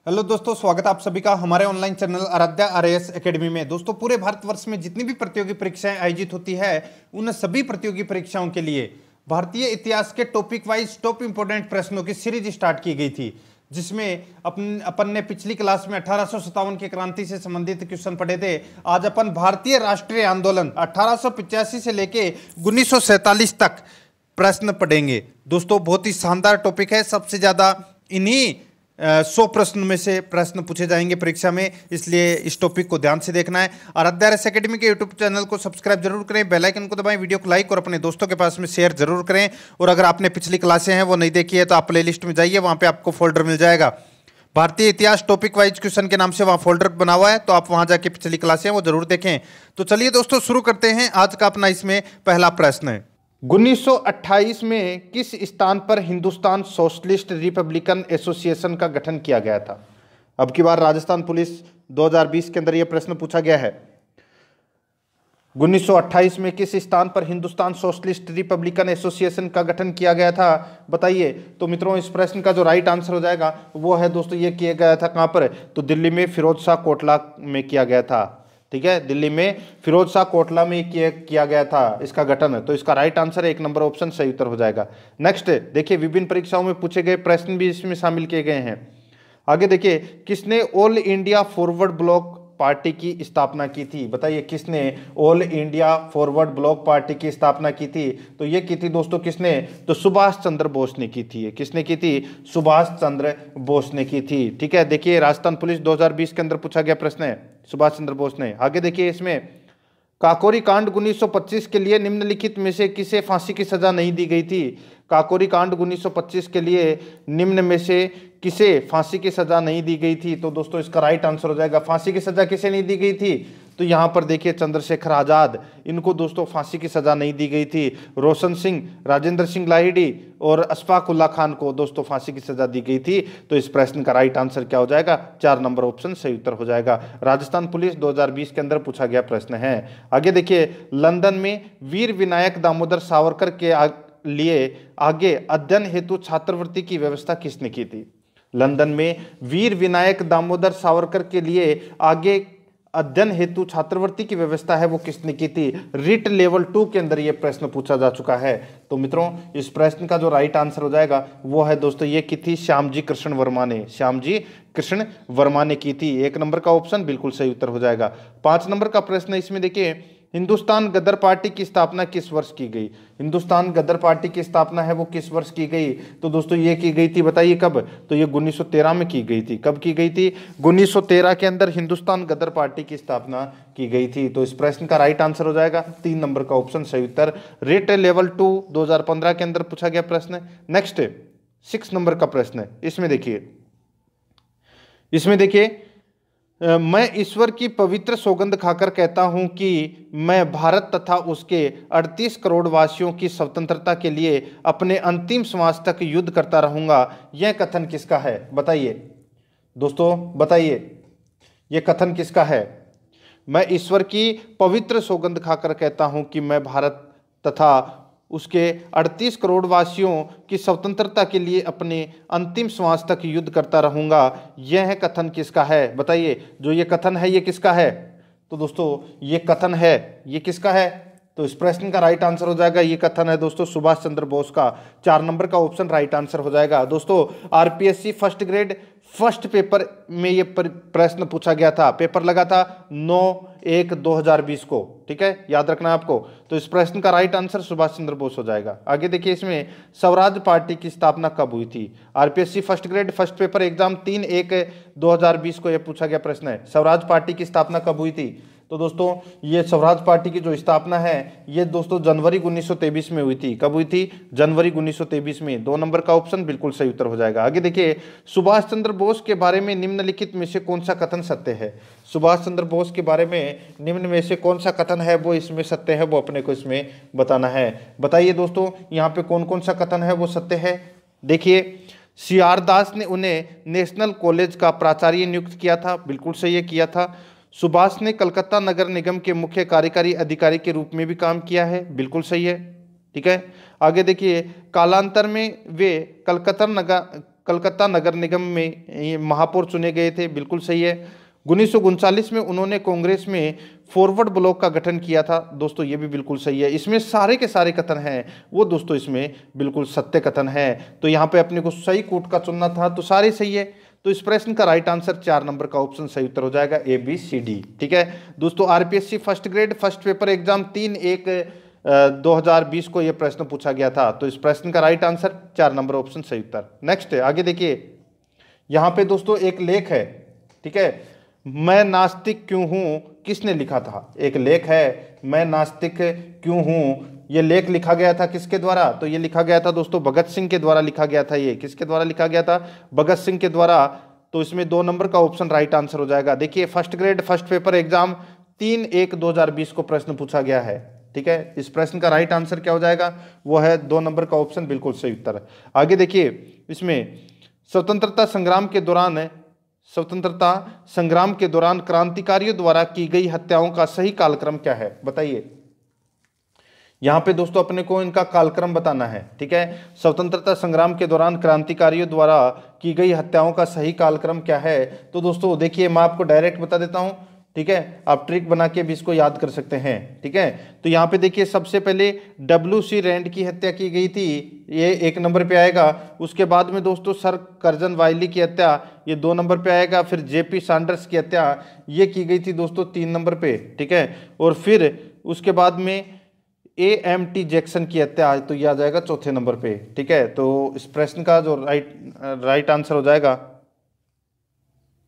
Hello दोस्तों, स्वागत है आप सभी का हमारे online channel Aradhya RAS academy में। दोस्तों, पूरे भारतवर्ष में जितनी भी प्रतियोगी परीक्षाएं आयोजित होती है उन सभी प्रतियोगी परीक्षाओं के लिए भारतीय इतिहास के टॉपिक वाइज टॉप इंपोर्टेंट प्रश्नों की सीरीज स्टार्ट की गई थी, जिसमें अपन ने पिछली क्लास में 1857 की क्रांति से संबंधित क्वेश्चन पढ़े थे। आज अपन भारतीय राष्ट्रीय आंदोलन 1885 से लेके 1947 तक प्रश्न पढ़ेंगे। दोस्तों, बहुत ही शानदार टॉपिक है। सबसे ज्यादा इन्हीं 100 प्रश्न में से प्रश्न पूछे जाएंगे परीक्षा में, इसलिए इस टॉपिक को ध्यान से देखना है। आराध्या आरएएस एकेडमी के यूट्यूब चैनल को सब्सक्राइब जरूर करें, बेल आइकन को दबाएं, वीडियो को लाइक और अपने दोस्तों के पास में शेयर जरूर करें। और अगर आपने पिछली क्लासें हैं वो नहीं देखी है तो आप प्लेलिस्ट में जाइए, वहां पे आपको फोल्डर मिल जाएगा भारतीय इतिहास टॉपिक वाइज क्वेश्चन के नाम से, वहां फोल्डर बना हुआ है, तो आप वहां जाके पिछली क्लासें वो जरूर देखें। तो चलिए दोस्तों, शुरू करते हैं। आज का अपना इसमें पहला प्रश्न है, 1928 में किस स्थान पर हिंदुस्तान सोशलिस्ट रिपब्लिकन एसोसिएशन का गठन किया गया था? अब की बार राजस्थान पुलिस 2020 के अंदर यह प्रश्न पूछा गया है। 1928 में किस स्थान पर हिंदुस्तान सोशलिस्ट रिपब्लिकन एसोसिएशन का गठन किया गया था, बताइए। तो मित्रों, इस प्रश्न का जो राइट आंसर हो जाएगा वो है दोस्तों, ये किया गया था कहां पर? तो दिल्ली में फिरोज शाह कोटला में किया गया था। ठीक है, दिल्ली में फिरोज शाह कोटला में किया गया था इसका गठन। तो इसका राइट आंसर 1 नंबर ऑप्शन सही उत्तर हो जाएगा। नेक्स्ट देखिए, विभिन्न परीक्षाओं में पूछे गए प्रश्न भी इसमें शामिल किए गए हैं। आगे देखिए, किसने all India forward block party की स्थापना की थी? बताइए, किसने all India forward block party की स्थापना की थी? तो ये की थी दोस्तों किसने? तो सुभाष चंद्र बोस ने की थी। किसने की थी? सुभाष चंद्र बोस ने की थी। ठीक है, देखिए राजस्थान पुलिस 2020 के अंदर पूछा गया प्रश्न है, सुभाष चंद्र बोस ने। आगे देखिए, इसमें काकोरी कांड 1925 के लिए निम्नलिखित में से किसे फांसी की सजा नहीं दी गई थी? काकोरी कांड 1925 के लिए निम्न में से किसे फांसी की सजा नहीं दी गई थी? तो दोस्तों, इसका राइट आंसर हो जाएगा, फांसी की सजा किसे नहीं दी गई थी? तो यहां पर देखिए, चंद्रशेखर आजाद, इनको दोस्तों फांसी की सजा नहीं दी गई थी। रोशन सिंह, राजेंद्र सिंह लाहिड़ी और अशफाक उल्ला खान को दोस्तों फांसी की सजा दी गई थी। तो इस प्रश्न का राइट आंसर क्या हो जाएगा? 4 नंबर ऑप्शन सही उत्तर हो जाएगा। राजस्थान पुलिस 2020 के अंदर पूछा गया प्रश्न है। आगे देखिए, लंदन में वीर विनायक दामोदर सावरकर के लिए आगे अध्ययन हेतु छात्रवृत्ति की व्यवस्था किसने की थी? लंदन में वीर विनायक दामोदर सावरकर के लिए आगे अध्ययन हेतु छात्रवृत्ति की व्यवस्था है वो किसने की थी? रिट लेवल 2 के अंदर यह प्रश्न पूछा जा चुका है। तो मित्रों, इस प्रश्न का जो राइट आंसर हो जाएगा वो है दोस्तों, ये की थी श्यामजी कृष्ण वर्मा ने। श्यामजी कृष्ण वर्मा ने की थी। 1 नंबर का ऑप्शन बिल्कुल सही उत्तर हो जाएगा। 5 नंबर का प्रश्न है, इसमें देखिए, हिंदुस्तान गदर पार्टी की स्थापना किस वर्ष की गई? हिंदुस्तान गदर पार्टी की स्थापना है वो किस वर्ष की गई? तो दोस्तों, ये की गई थी, बताइए कब? तो ये 1913 में की गई थी। कब की गई थी? 1913 के अंदर हिंदुस्तान गदर पार्टी की स्थापना की गई थी। तो इस प्रश्न का राइट आंसर हो जाएगा 3 नंबर का ऑप्शन सही उत्तर। रेट लेवल 2 2015 के अंदर पूछा गया प्रश्न है। नेक्स्ट 6 नंबर का प्रश्न है, इसमें देखिए, मैं ईश्वर की पवित्र सौगंध खाकर कहता हूं कि मैं भारत तथा उसके 38 करोड़ वासियों की स्वतंत्रता के लिए अपने अंतिम श्वास तक युद्ध करता रहूंगा। यह कथन किसका है? बताइए दोस्तों, बताइए यह कथन किसका है? मैं ईश्वर की पवित्र सौगंध खाकर कहता हूं कि मैं भारत तथा उसके 38 करोड़ वासियों की स्वतंत्रता के लिए अपने अंतिम श्वास तक युद्ध करता रहूंगा। यह कथन किसका है? बताइए, जो ये कथन है ये किसका है? तो दोस्तों, ये कथन है ये किसका है? तो इस प्रश्न का राइट आंसर हो जाएगा, ये कथन है दोस्तों सुभाष चंद्र बोस का। 4 नंबर का ऑप्शन राइट आंसर हो जाएगा। दोस्तों, RPSC first grade first paper में ये प्रश्न पूछा गया था, पेपर लगा था 9/1/2020 को। ठीक है, याद रखना है आपको। तो इस प्रश्न का राइट आंसर सुभाष चंद्र बोस हो जाएगा। आगे देखिए, इसमें स्वराज पार्टी की स्थापना कब हुई थी? RPSC first grade first paper exam 3/1/2020 को यह पूछा गया प्रश्न है, स्वराज पार्टी की स्थापना कब हुई थी? तो दोस्तों, ये स्वराज पार्टी की जो स्थापना है ये दोस्तों जनवरी 1923 में हुई थी। कब हुई थी? जनवरी 1923 में। 2 नंबर का ऑप्शन बिल्कुल सही उत्तर हो जाएगा। आगे देखिए, सुभाष चंद्र बोस के बारे में निम्नलिखित में से कौन सा कथन सत्य है? सुभाष चंद्र बोस के बारे में निम्न में से कौन सा कथन है वो इसमें सत्य है, वो अपने को इसमें बताना है। बताइए दोस्तों, यहाँ पे कौन कौन सा कथन है वो सत्य है? देखिए, सीआर दास ने उन्हें नेशनल कॉलेज का प्राचार्य नियुक्त किया था, बिल्कुल सही है, किया था। सुभाष ने कलकत्ता नगर निगम के मुख्य कार्यकारी अधिकारी के रूप में भी काम किया है, बिल्कुल सही है। ठीक है, आगे देखिए, कालांतर में वे कलकत्ता नगर निगम में ये महापौर चुने गए थे, बिल्कुल सही है। 1939 में उन्होंने कांग्रेस में फॉरवर्ड ब्लॉक का गठन किया था, दोस्तों ये भी बिल्कुल सही है। इसमें सारे के सारे कथन हैं वो दोस्तों इसमें बिल्कुल सत्य कथन है, तो यहाँ पे अपने को सही कूट का चुनना था, तो सारे सही है। तो इस प्रश्न का राइट आंसर 4 नंबर का ऑप्शन सही उत्तर हो जाएगा, ए बी सी डी। ठीक है दोस्तों, RPSC first grade first paper exam 3/1/2020 को यह प्रश्न पूछा गया था, तो इस प्रश्न का राइट आंसर 4 नंबर ऑप्शन सही उत्तर। नेक्स्ट है, आगे देखिए, यहाँ पे दोस्तों एक लेख है, ठीक है, मैं नास्तिक क्यों हूं, किसने लिखा था? एक लेख है, मैं नास्तिक क्यों हूं, ये लेख लिखा गया था किसके द्वारा? तो ये लिखा गया था दोस्तों भगत सिंह के द्वारा लिखा गया था। ये किसके द्वारा लिखा गया था? भगत सिंह के द्वारा। तो इसमें 2 नंबर का ऑप्शन राइट आंसर हो जाएगा। देखिए first grade first paper exam 3/1/2020 को प्रश्न पूछा गया है, ठीक है। इस प्रश्न का राइट आंसर क्या हो जाएगा? वो है 2 नंबर का ऑप्शन बिल्कुल सही उत्तर। आगे देखिए, इसमें स्वतंत्रता संग्राम के दौरान क्रांतिकारियों द्वारा की गई हत्याओं का सही कालक्रम क्या है? बताइए। यहां पे दोस्तों अपने को इनका कालक्रम बताना है, ठीक है। स्वतंत्रता संग्राम के दौरान क्रांतिकारियों द्वारा की गई हत्याओं का सही कालक्रम क्या है? तो दोस्तों देखिए, मैं आपको डायरेक्ट बता देता हूं, ठीक है, आप ट्रिक बना के भी इसको याद कर सकते हैं, ठीक है। तो यहाँ पे देखिए, सबसे पहले WC रैंड की हत्या की गई थी, ये 1 नंबर पे आएगा। उसके बाद में दोस्तों सर कर्जन वाइली की हत्या, ये 2 नंबर पे आएगा। फिर JP सैंडर्स की हत्या ये की गई थी दोस्तों 3 नंबर पे, ठीक है। और फिर उसके बाद में AMT जैक्सन की हत्या, तो ये आ जाएगा 4थे नंबर पे, ठीक है। तो इस प्रश्न का जो राइट आंसर हो जाएगा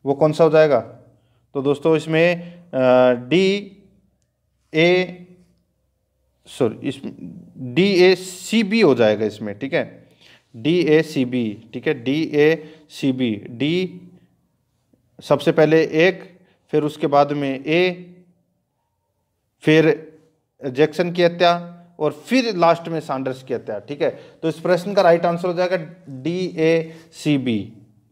वो कौन सा हो जाएगा? तो दोस्तों इसमें DACB हो जाएगा इसमें, ठीक है, DACB, ठीक है, DACB। डी सबसे पहले 1, फिर उसके बाद में A, फिर जैक्सन की हत्या, और फिर लास्ट में सैंडर्स की हत्या, ठीक है। तो इस प्रश्न का राइट आंसर हो जाएगा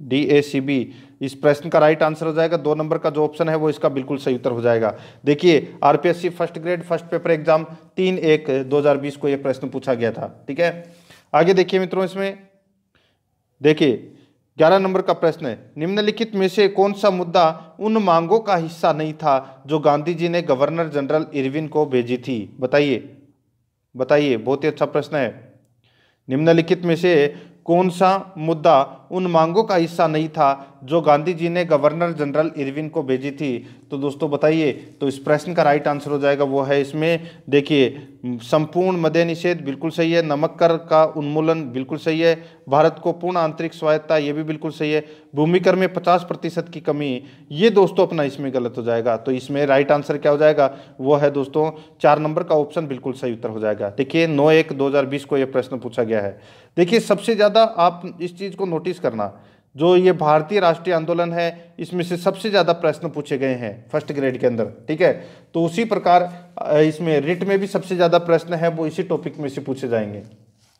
DACB। इस प्रश्न का राइट आंसर हो जाएगा 2 नंबर का जो ऑप्शन है वो इसका बिल्कुल सही उत्तर हो जाएगा। देखिए RPSC first grade first paper exam 3/1/2020 को यह प्रश्न पूछा गया था, ठीक है। आगे देखिए मित्रों, इसमें देखिए 11 नंबर का प्रश्न है, निम्नलिखित में से कौन सा मुद्दा उन मांगों का हिस्सा नहीं था जो गांधी जी ने गवर्नर जनरल इरविन को भेजी थी? बताइए, बहुत ही अच्छा प्रश्न है। निम्नलिखित में से कौन सा मुद्दा उन मांगों का हिस्सा नहीं था जो गांधी जी ने गवर्नर जनरल इरविन को भेजी थी? तो दोस्तों बताइए। तो इस प्रश्न का राइट आंसर हो जाएगा वो है इसमें, देखिए, संपूर्ण मद्य निषेध बिल्कुल सही है, नमक कर का उन्मूलन बिल्कुल सही है, भारत को पूर्ण आंतरिक स्वायत्ता ये भी बिल्कुल सही है, भूमि कर में 50% की कमी, ये दोस्तों अपना इसमें गलत हो जाएगा। तो इसमें राइट आंसर क्या हो जाएगा? वो है दोस्तों 4 नंबर का ऑप्शन बिल्कुल सही उत्तर हो जाएगा। देखिए 9/1/2020 को यह प्रश्न पूछा गया है। देखिए सबसे ज़्यादा आप इस चीज़ को नोटिस करना, जो ये भारतीय राष्ट्रीय आंदोलन है इसमें से सबसे ज़्यादा प्रश्न पूछे गए हैं फर्स्ट ग्रेड के अंदर, ठीक है। तो उसी प्रकार इसमें रिट में भी सबसे ज़्यादा प्रश्न है वो इसी टॉपिक में से पूछे जाएंगे,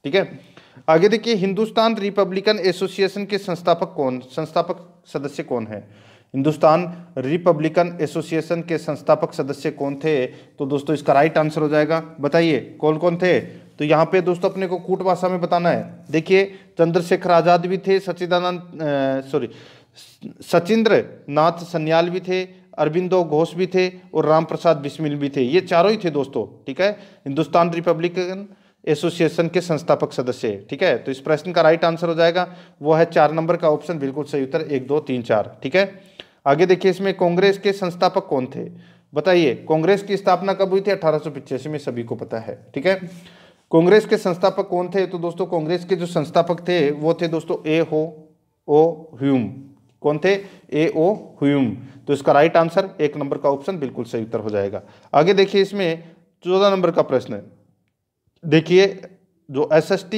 ठीक है। आगे देखिए, हिंदुस्तान रिपब्लिकन एसोसिएशन के संस्थापक सदस्य कौन है? हिंदुस्तान रिपब्लिकन एसोसिएशन के संस्थापक सदस्य कौन थे? तो दोस्तों इसका राइट आंसर हो जाएगा, बताइए कौन कौन थे? तो यहाँ पे दोस्तों अपने को कूट भाषा में बताना है। देखिए चंद्रशेखर आजाद भी थे, सचिंद्र नाथ सन्याल भी थे, अरबिंदो घोष भी थे और राम प्रसाद बिस्मिल भी थे। ये चारों ही थे दोस्तों, ठीक है, हिंदुस्तान रिपब्लिकन एसोसिएशन के संस्थापक सदस्य, ठीक है। तो इस प्रश्न का राइट आंसर हो जाएगा वो है 4 नंबर का ऑप्शन बिल्कुल सही उत्तर, 1 2 3 4, ठीक है। आगे देखिए, इसमें कांग्रेस के संस्थापक कौन थे? बताइए, कांग्रेस की स्थापना कब हुई थी? 1885 में, सभी को पता है, ठीक है। कांग्रेस के संस्थापक कौन थे? तो दोस्तों कांग्रेस के जो संस्थापक थे वो थे दोस्तों A.O. ह्यूम। कौन थे? A.O. ह्यूम। तो इसका राइट आंसर 1 नंबर का ऑप्शन बिल्कुल सही उत्तर हो जाएगा। आगे देखिए, इसमें 14 नंबर का प्रश्न है। देखिए जो SST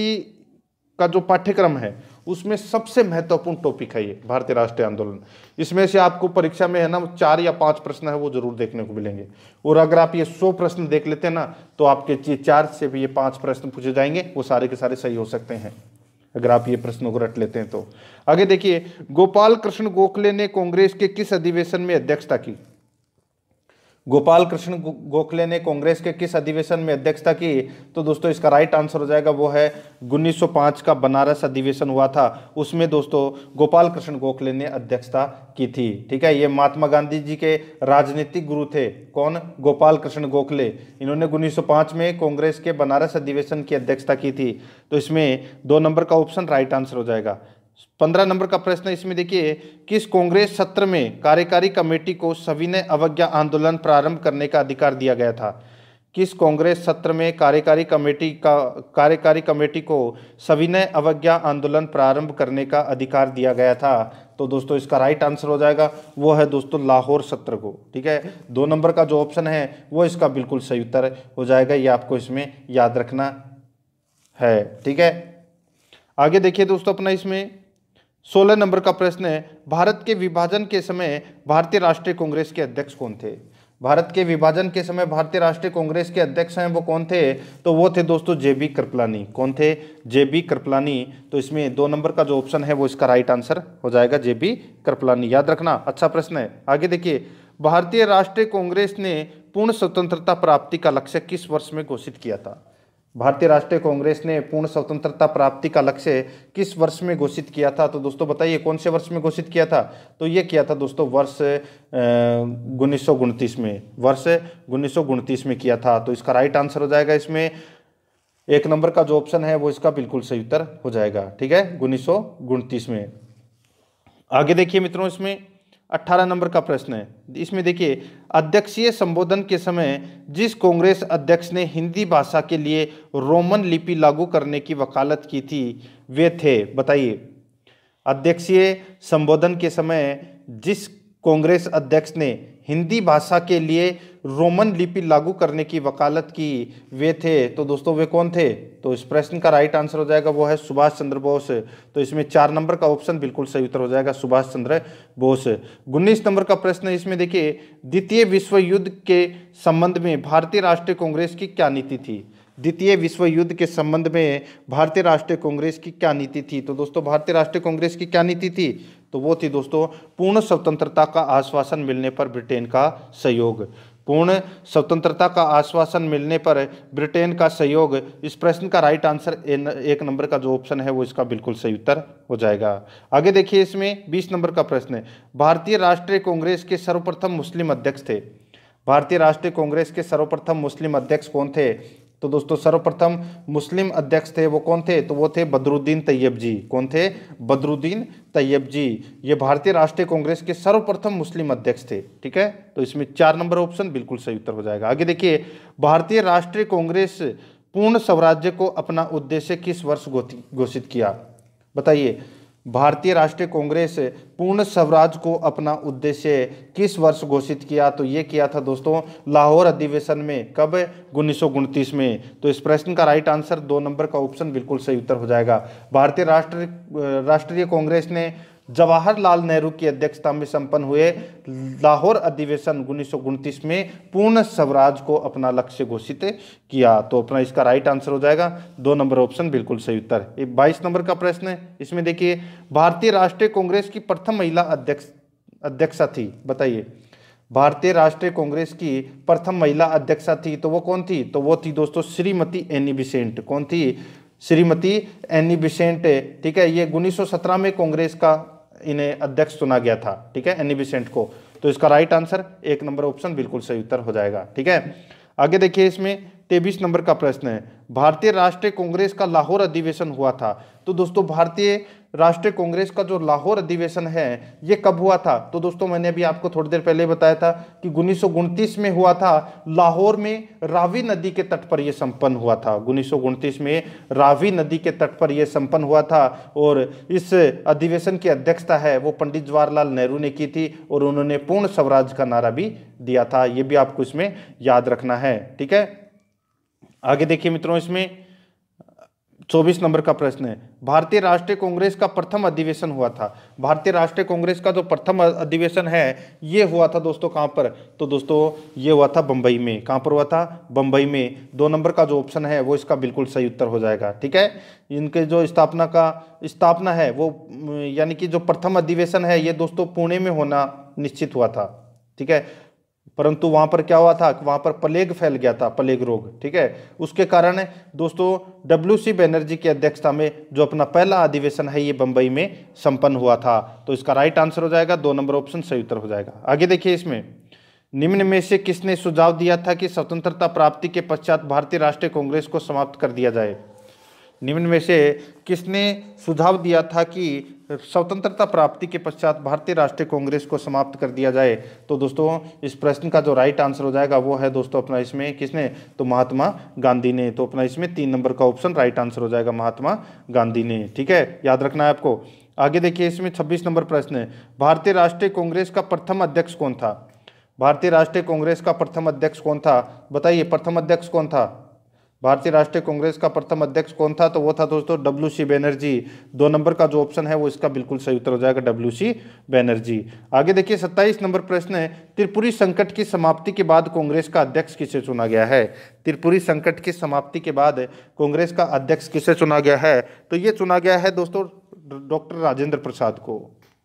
का जो पाठ्यक्रम है उसमें सबसे महत्वपूर्ण टॉपिक है ये भारतीय राष्ट्रीय आंदोलन। इसमें से आपको परीक्षा में है ना 4 या 5 प्रश्न है वो जरूर देखने को मिलेंगे, और अगर आप ये 100 प्रश्न देख लेते हैं ना तो आपके 4 से भी ये 5 प्रश्न पूछे जाएंगे, वो सारे के सारे सही हो सकते हैं अगर आप ये प्रश्नों को रट लेते हैं तो। आगे देखिए, गोपाल कृष्ण गोखले ने कांग्रेस के किस अधिवेशन में अध्यक्षता की? गोपाल कृष्ण गोखले ने कांग्रेस के किस अधिवेशन में अध्यक्षता की? तो दोस्तों इसका राइट आंसर हो जाएगा वो है 1905 का बनारस अधिवेशन हुआ था, उसमें दोस्तों गोपाल कृष्ण गोखले ने अध्यक्षता की थी। ठीक है, ये महात्मा गांधी जी के राजनीतिक गुरु थे। कौन? गोपाल कृष्ण गोखले। इन्होंने 1905 में कांग्रेस के बनारस अधिवेशन की अध्यक्षता की थी। तो इसमें 2 नंबर का ऑप्शन राइट आंसर हो जाएगा। 15 नंबर का प्रश्न है, इसमें देखिए, किस कांग्रेस सत्र में कार्यकारी कमेटी को सविनय अवज्ञा आंदोलन प्रारंभ करने का अधिकार दिया गया था? किस कांग्रेस सत्र में कार्यकारी कमेटी को सविनय अवज्ञा आंदोलन प्रारंभ करने का अधिकार दिया गया था? तो दोस्तों इसका राइट आंसर हो जाएगा वो है दोस्तों लाहौर सत्र को। ठीक है, 2 नंबर का जो ऑप्शन है वो इसका बिल्कुल सही उत्तर हो जाएगा, ये आपको इसमें याद रखना है। ठीक है, आगे देखिए दोस्तों अपना इसमें 16 नंबर का प्रश्न है, भारत के विभाजन के समय भारतीय राष्ट्रीय कांग्रेस के अध्यक्ष कौन थे? भारत के विभाजन के समय भारतीय राष्ट्रीय कांग्रेस के अध्यक्ष हैं वो कौन थे? तो वो थे दोस्तों जेबी कृपलानी। कौन थे? जेबी कृपलानी। तो इसमें 2 नंबर का जो ऑप्शन है वो इसका राइट आंसर हो जाएगा जेबी कृपलानी, याद रखना, अच्छा प्रश्न है। आगे देखिए, भारतीय राष्ट्रीय कांग्रेस ने पूर्ण स्वतंत्रता प्राप्ति का लक्ष्य किस वर्ष में घोषित किया था? भारतीय राष्ट्रीय कांग्रेस ने पूर्ण स्वतंत्रता प्राप्ति का लक्ष्य किस वर्ष में घोषित किया था? तो दोस्तों बताइए कौन से वर्ष में घोषित किया था? तो ये किया था दोस्तों वर्ष 1929 में, वर्ष 1929 में किया था। तो इसका राइट आंसर हो जाएगा इसमें 1 नंबर का जो ऑप्शन है वो इसका बिल्कुल सही उत्तर हो जाएगा। ठीक है, 1929 में। आगे देखिए मित्रों, इसमें 18 नंबर का प्रश्न है, इसमें देखिए, अध्यक्षीय संबोधन के समय जिस कांग्रेस अध्यक्ष ने हिंदी भाषा के लिए रोमन लिपि लागू करने की वकालत की थी वे थे? बताइए, अध्यक्षीय संबोधन के समय जिस कांग्रेस अध्यक्ष ने हिंदी भाषा के लिए रोमन लिपि लागू करने की वकालत की वे थे? तो दोस्तों वे कौन थे? तो इस प्रश्न का राइट आंसर हो जाएगा वो है सुभाष चंद्र बोस। तो इसमें 4 नंबर का ऑप्शन बिल्कुल सही उत्तर हो जाएगा सुभाष चंद्र बोस। 19 नंबर का प्रश्न है, इसमें देखिए, द्वितीय विश्व युद्ध के संबंध में भारतीय राष्ट्रीय कांग्रेस की क्या नीति थी? द्वितीय विश्व युद्ध के संबंध में भारतीय राष्ट्रीय कांग्रेस की क्या नीति थी? तो दोस्तों भारतीय राष्ट्रीय कांग्रेस की क्या नीति थी? तो वो थी दोस्तों पूर्ण स्वतंत्रता का आश्वासन मिलने पर ब्रिटेन का सहयोग। पूर्ण स्वतंत्रता का आश्वासन मिलने पर ब्रिटेन का सहयोग। इस प्रश्न का राइट आंसर 1 नंबर का जो ऑप्शन है वो इसका बिल्कुल सही उत्तर हो जाएगा। आगे देखिए, इसमें 20 नंबर का प्रश्न है, भारतीय राष्ट्रीय कांग्रेस के सर्वप्रथम मुस्लिम अध्यक्ष थे? भारतीय राष्ट्रीय कांग्रेस के सर्वप्रथम मुस्लिम अध्यक्ष कौन थे? तो दोस्तों सर्वप्रथम मुस्लिम अध्यक्ष थे वो कौन थे? तो वो थे बदरुद्दीन तैयब जी। कौन थे? बदरुद्दीन तैयब जी। ये भारतीय राष्ट्रीय कांग्रेस के सर्वप्रथम मुस्लिम अध्यक्ष थे। ठीक है, तो इसमें 4 नंबर ऑप्शन बिल्कुल सही उत्तर हो जाएगा। आगे देखिए, भारतीय राष्ट्रीय कांग्रेस पूर्ण स्वराज्य को अपना उद्देश्य किस वर्ष घोषित किया? बताइए, भारतीय राष्ट्रीय कांग्रेस पूर्ण स्वराज को अपना उद्देश्य किस वर्ष घोषित किया? तो ये किया था दोस्तों लाहौर अधिवेशन में। कब? 1929 में। तो इस प्रश्न का राइट आंसर 2 नंबर का ऑप्शन बिल्कुल सही उत्तर हो जाएगा। भारतीय राष्ट्रीय कांग्रेस ने जवाहरलाल नेहरू की अध्यक्षता में संपन्न हुए लाहौर अधिवेशन 1929 में पूर्ण स्वराज को अपना लक्ष्य घोषित किया। तो अपना इसका राइट आंसर हो जाएगा 2 नंबर ऑप्शन बिल्कुल सही उत्तर। 22 नंबर का प्रश्न है, इसमें देखिए, भारतीय राष्ट्रीय कांग्रेस की प्रथम महिला अध्यक्षा थी? बताइए, भारतीय राष्ट्रीय कांग्रेस की प्रथम महिला अध्यक्षा थी तो वो कौन थी? तो वो थी दोस्तों श्रीमती एनी बेसेंट। कौन थी? Shrimati Annie Besant. ठीक है, ये 1917 में कांग्रेस का इन्हें अध्यक्ष चुना गया था। ठीक है, एनी बेसेंट को। तो इसका राइट आंसर 1 नंबर ऑप्शन बिल्कुल सही उत्तर हो जाएगा। ठीक है, आगे देखिए, इसमें 23 नंबर का प्रश्न है, भारतीय राष्ट्रीय कांग्रेस का लाहौर अधिवेशन हुआ था? तो दोस्तों भारतीय राष्ट्रीय कांग्रेस का जो लाहौर अधिवेशन है ये कब हुआ था? तो दोस्तों मैंने अभी आपको थोड़ी देर पहले बताया था कि 1929 में हुआ था। लाहौर में रावी नदी के तट पर यह संपन्न हुआ था। 1929 में रावी नदी के तट पर यह संपन्न हुआ था और इस अधिवेशन की अध्यक्षता है वो पंडित जवाहरलाल नेहरू ने की थी और उन्होंने पूर्ण स्वराज का नारा भी दिया था। ये भी आपको इसमें याद रखना है। ठीक है, आगे देखिए मित्रों, इसमें 24 नंबर का प्रश्न है, भारतीय राष्ट्रीय कांग्रेस का प्रथम अधिवेशन हुआ था? भारतीय राष्ट्रीय कांग्रेस का जो प्रथम अधिवेशन है ये हुआ था दोस्तों कहाँ पर? तो दोस्तों ये हुआ था बंबई में। कहाँ पर हुआ था? बंबई में। 2 नंबर का जो ऑप्शन है वो इसका बिल्कुल सही उत्तर हो जाएगा। ठीक है, इनके जो स्थापना है वो यानी कि जो प्रथम अधिवेशन है ये दोस्तों पुणे में होना निश्चित हुआ था। ठीक है, परंतु वहां पर क्या हुआ था, वहां पर प्लेग फैल गया था, प्लेग रोग, ठीक है। उसके कारण दोस्तों WC बनर्जी की अध्यक्षता में जो अपना पहला अधिवेशन है ये बंबई में संपन्न हुआ था। तो इसका राइट आंसर हो जाएगा 2 नंबर ऑप्शन सही उत्तर हो जाएगा। आगे देखिए, इसमें निम्न में से किसने सुझाव दिया था कि स्वतंत्रता प्राप्ति के पश्चात भारतीय राष्ट्रीय कांग्रेस को समाप्त कर दिया जाए। निम्न में से किसने सुझाव दिया था कि स्वतंत्रता प्राप्ति के पश्चात भारतीय राष्ट्रीय कांग्रेस को समाप्त कर दिया जाए। तो दोस्तों इस प्रश्न का जो राइट आंसर हो जाएगा वो है दोस्तों अपना इसमें किसने, तो महात्मा गांधी ने। तो अपना इसमें 3 नंबर का ऑप्शन राइट आंसर हो जाएगा, महात्मा गांधी ने, ठीक है, याद रखना है आपको। आगे देखिए, इसमें 26 नंबर प्रश्न है, भारतीय राष्ट्रीय कांग्रेस का प्रथम अध्यक्ष कौन था। भारतीय राष्ट्रीय कांग्रेस का प्रथम अध्यक्ष कौन था, बताइए प्रथम अध्यक्ष कौन था। भारतीय राष्ट्रीय कांग्रेस का प्रथम अध्यक्ष कौन था, तो वो था दोस्तों WC बनर्जी। 2 नंबर का जो ऑप्शन है वो इसका बिल्कुल सही उत्तर हो जाएगा, WC बनर्जी। आगे देखिए 27 नंबर प्रश्न है, त्रिपुरी संकट की समाप्ति के बाद कांग्रेस का अध्यक्ष किसे चुना गया है। त्रिपुरी संकट की समाप्ति के बाद कांग्रेस का अध्यक्ष किसे चुना गया है, तो ये चुना गया है दोस्तों डॉक्टर राजेंद्र प्रसाद को,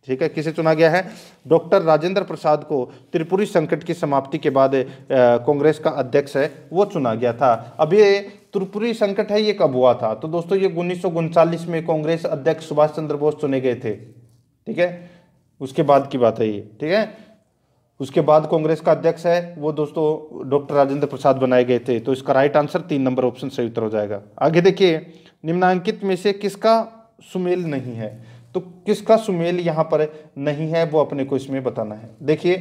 ठीक है। किसे चुना गया है, डॉक्टर राजेंद्र प्रसाद को त्रिपुरी संकट की समाप्ति के बाद कांग्रेस का अध्यक्ष है वो चुना गया था। अब ये त्रिपुरी संकट है ये कब हुआ था, तो दोस्तों ये 1939 में कांग्रेस अध्यक्ष सुभाष चंद्र बोस चुने गए थे, ठीक है, उसके बाद की बात है ये, ठीक है। उसके बाद कांग्रेस का अध्यक्ष है वो दोस्तों डॉक्टर राजेंद्र प्रसाद बनाए गए थे। तो इसका राइट आंसर 3 नंबर ऑप्शन सही उत्तर हो जाएगा। आगे देखिए, निम्नांकित में से किसका सुमेल नहीं है, तो किसका सुमेल यहां पर नहीं है वो अपने को इसमें बताना है। देखिए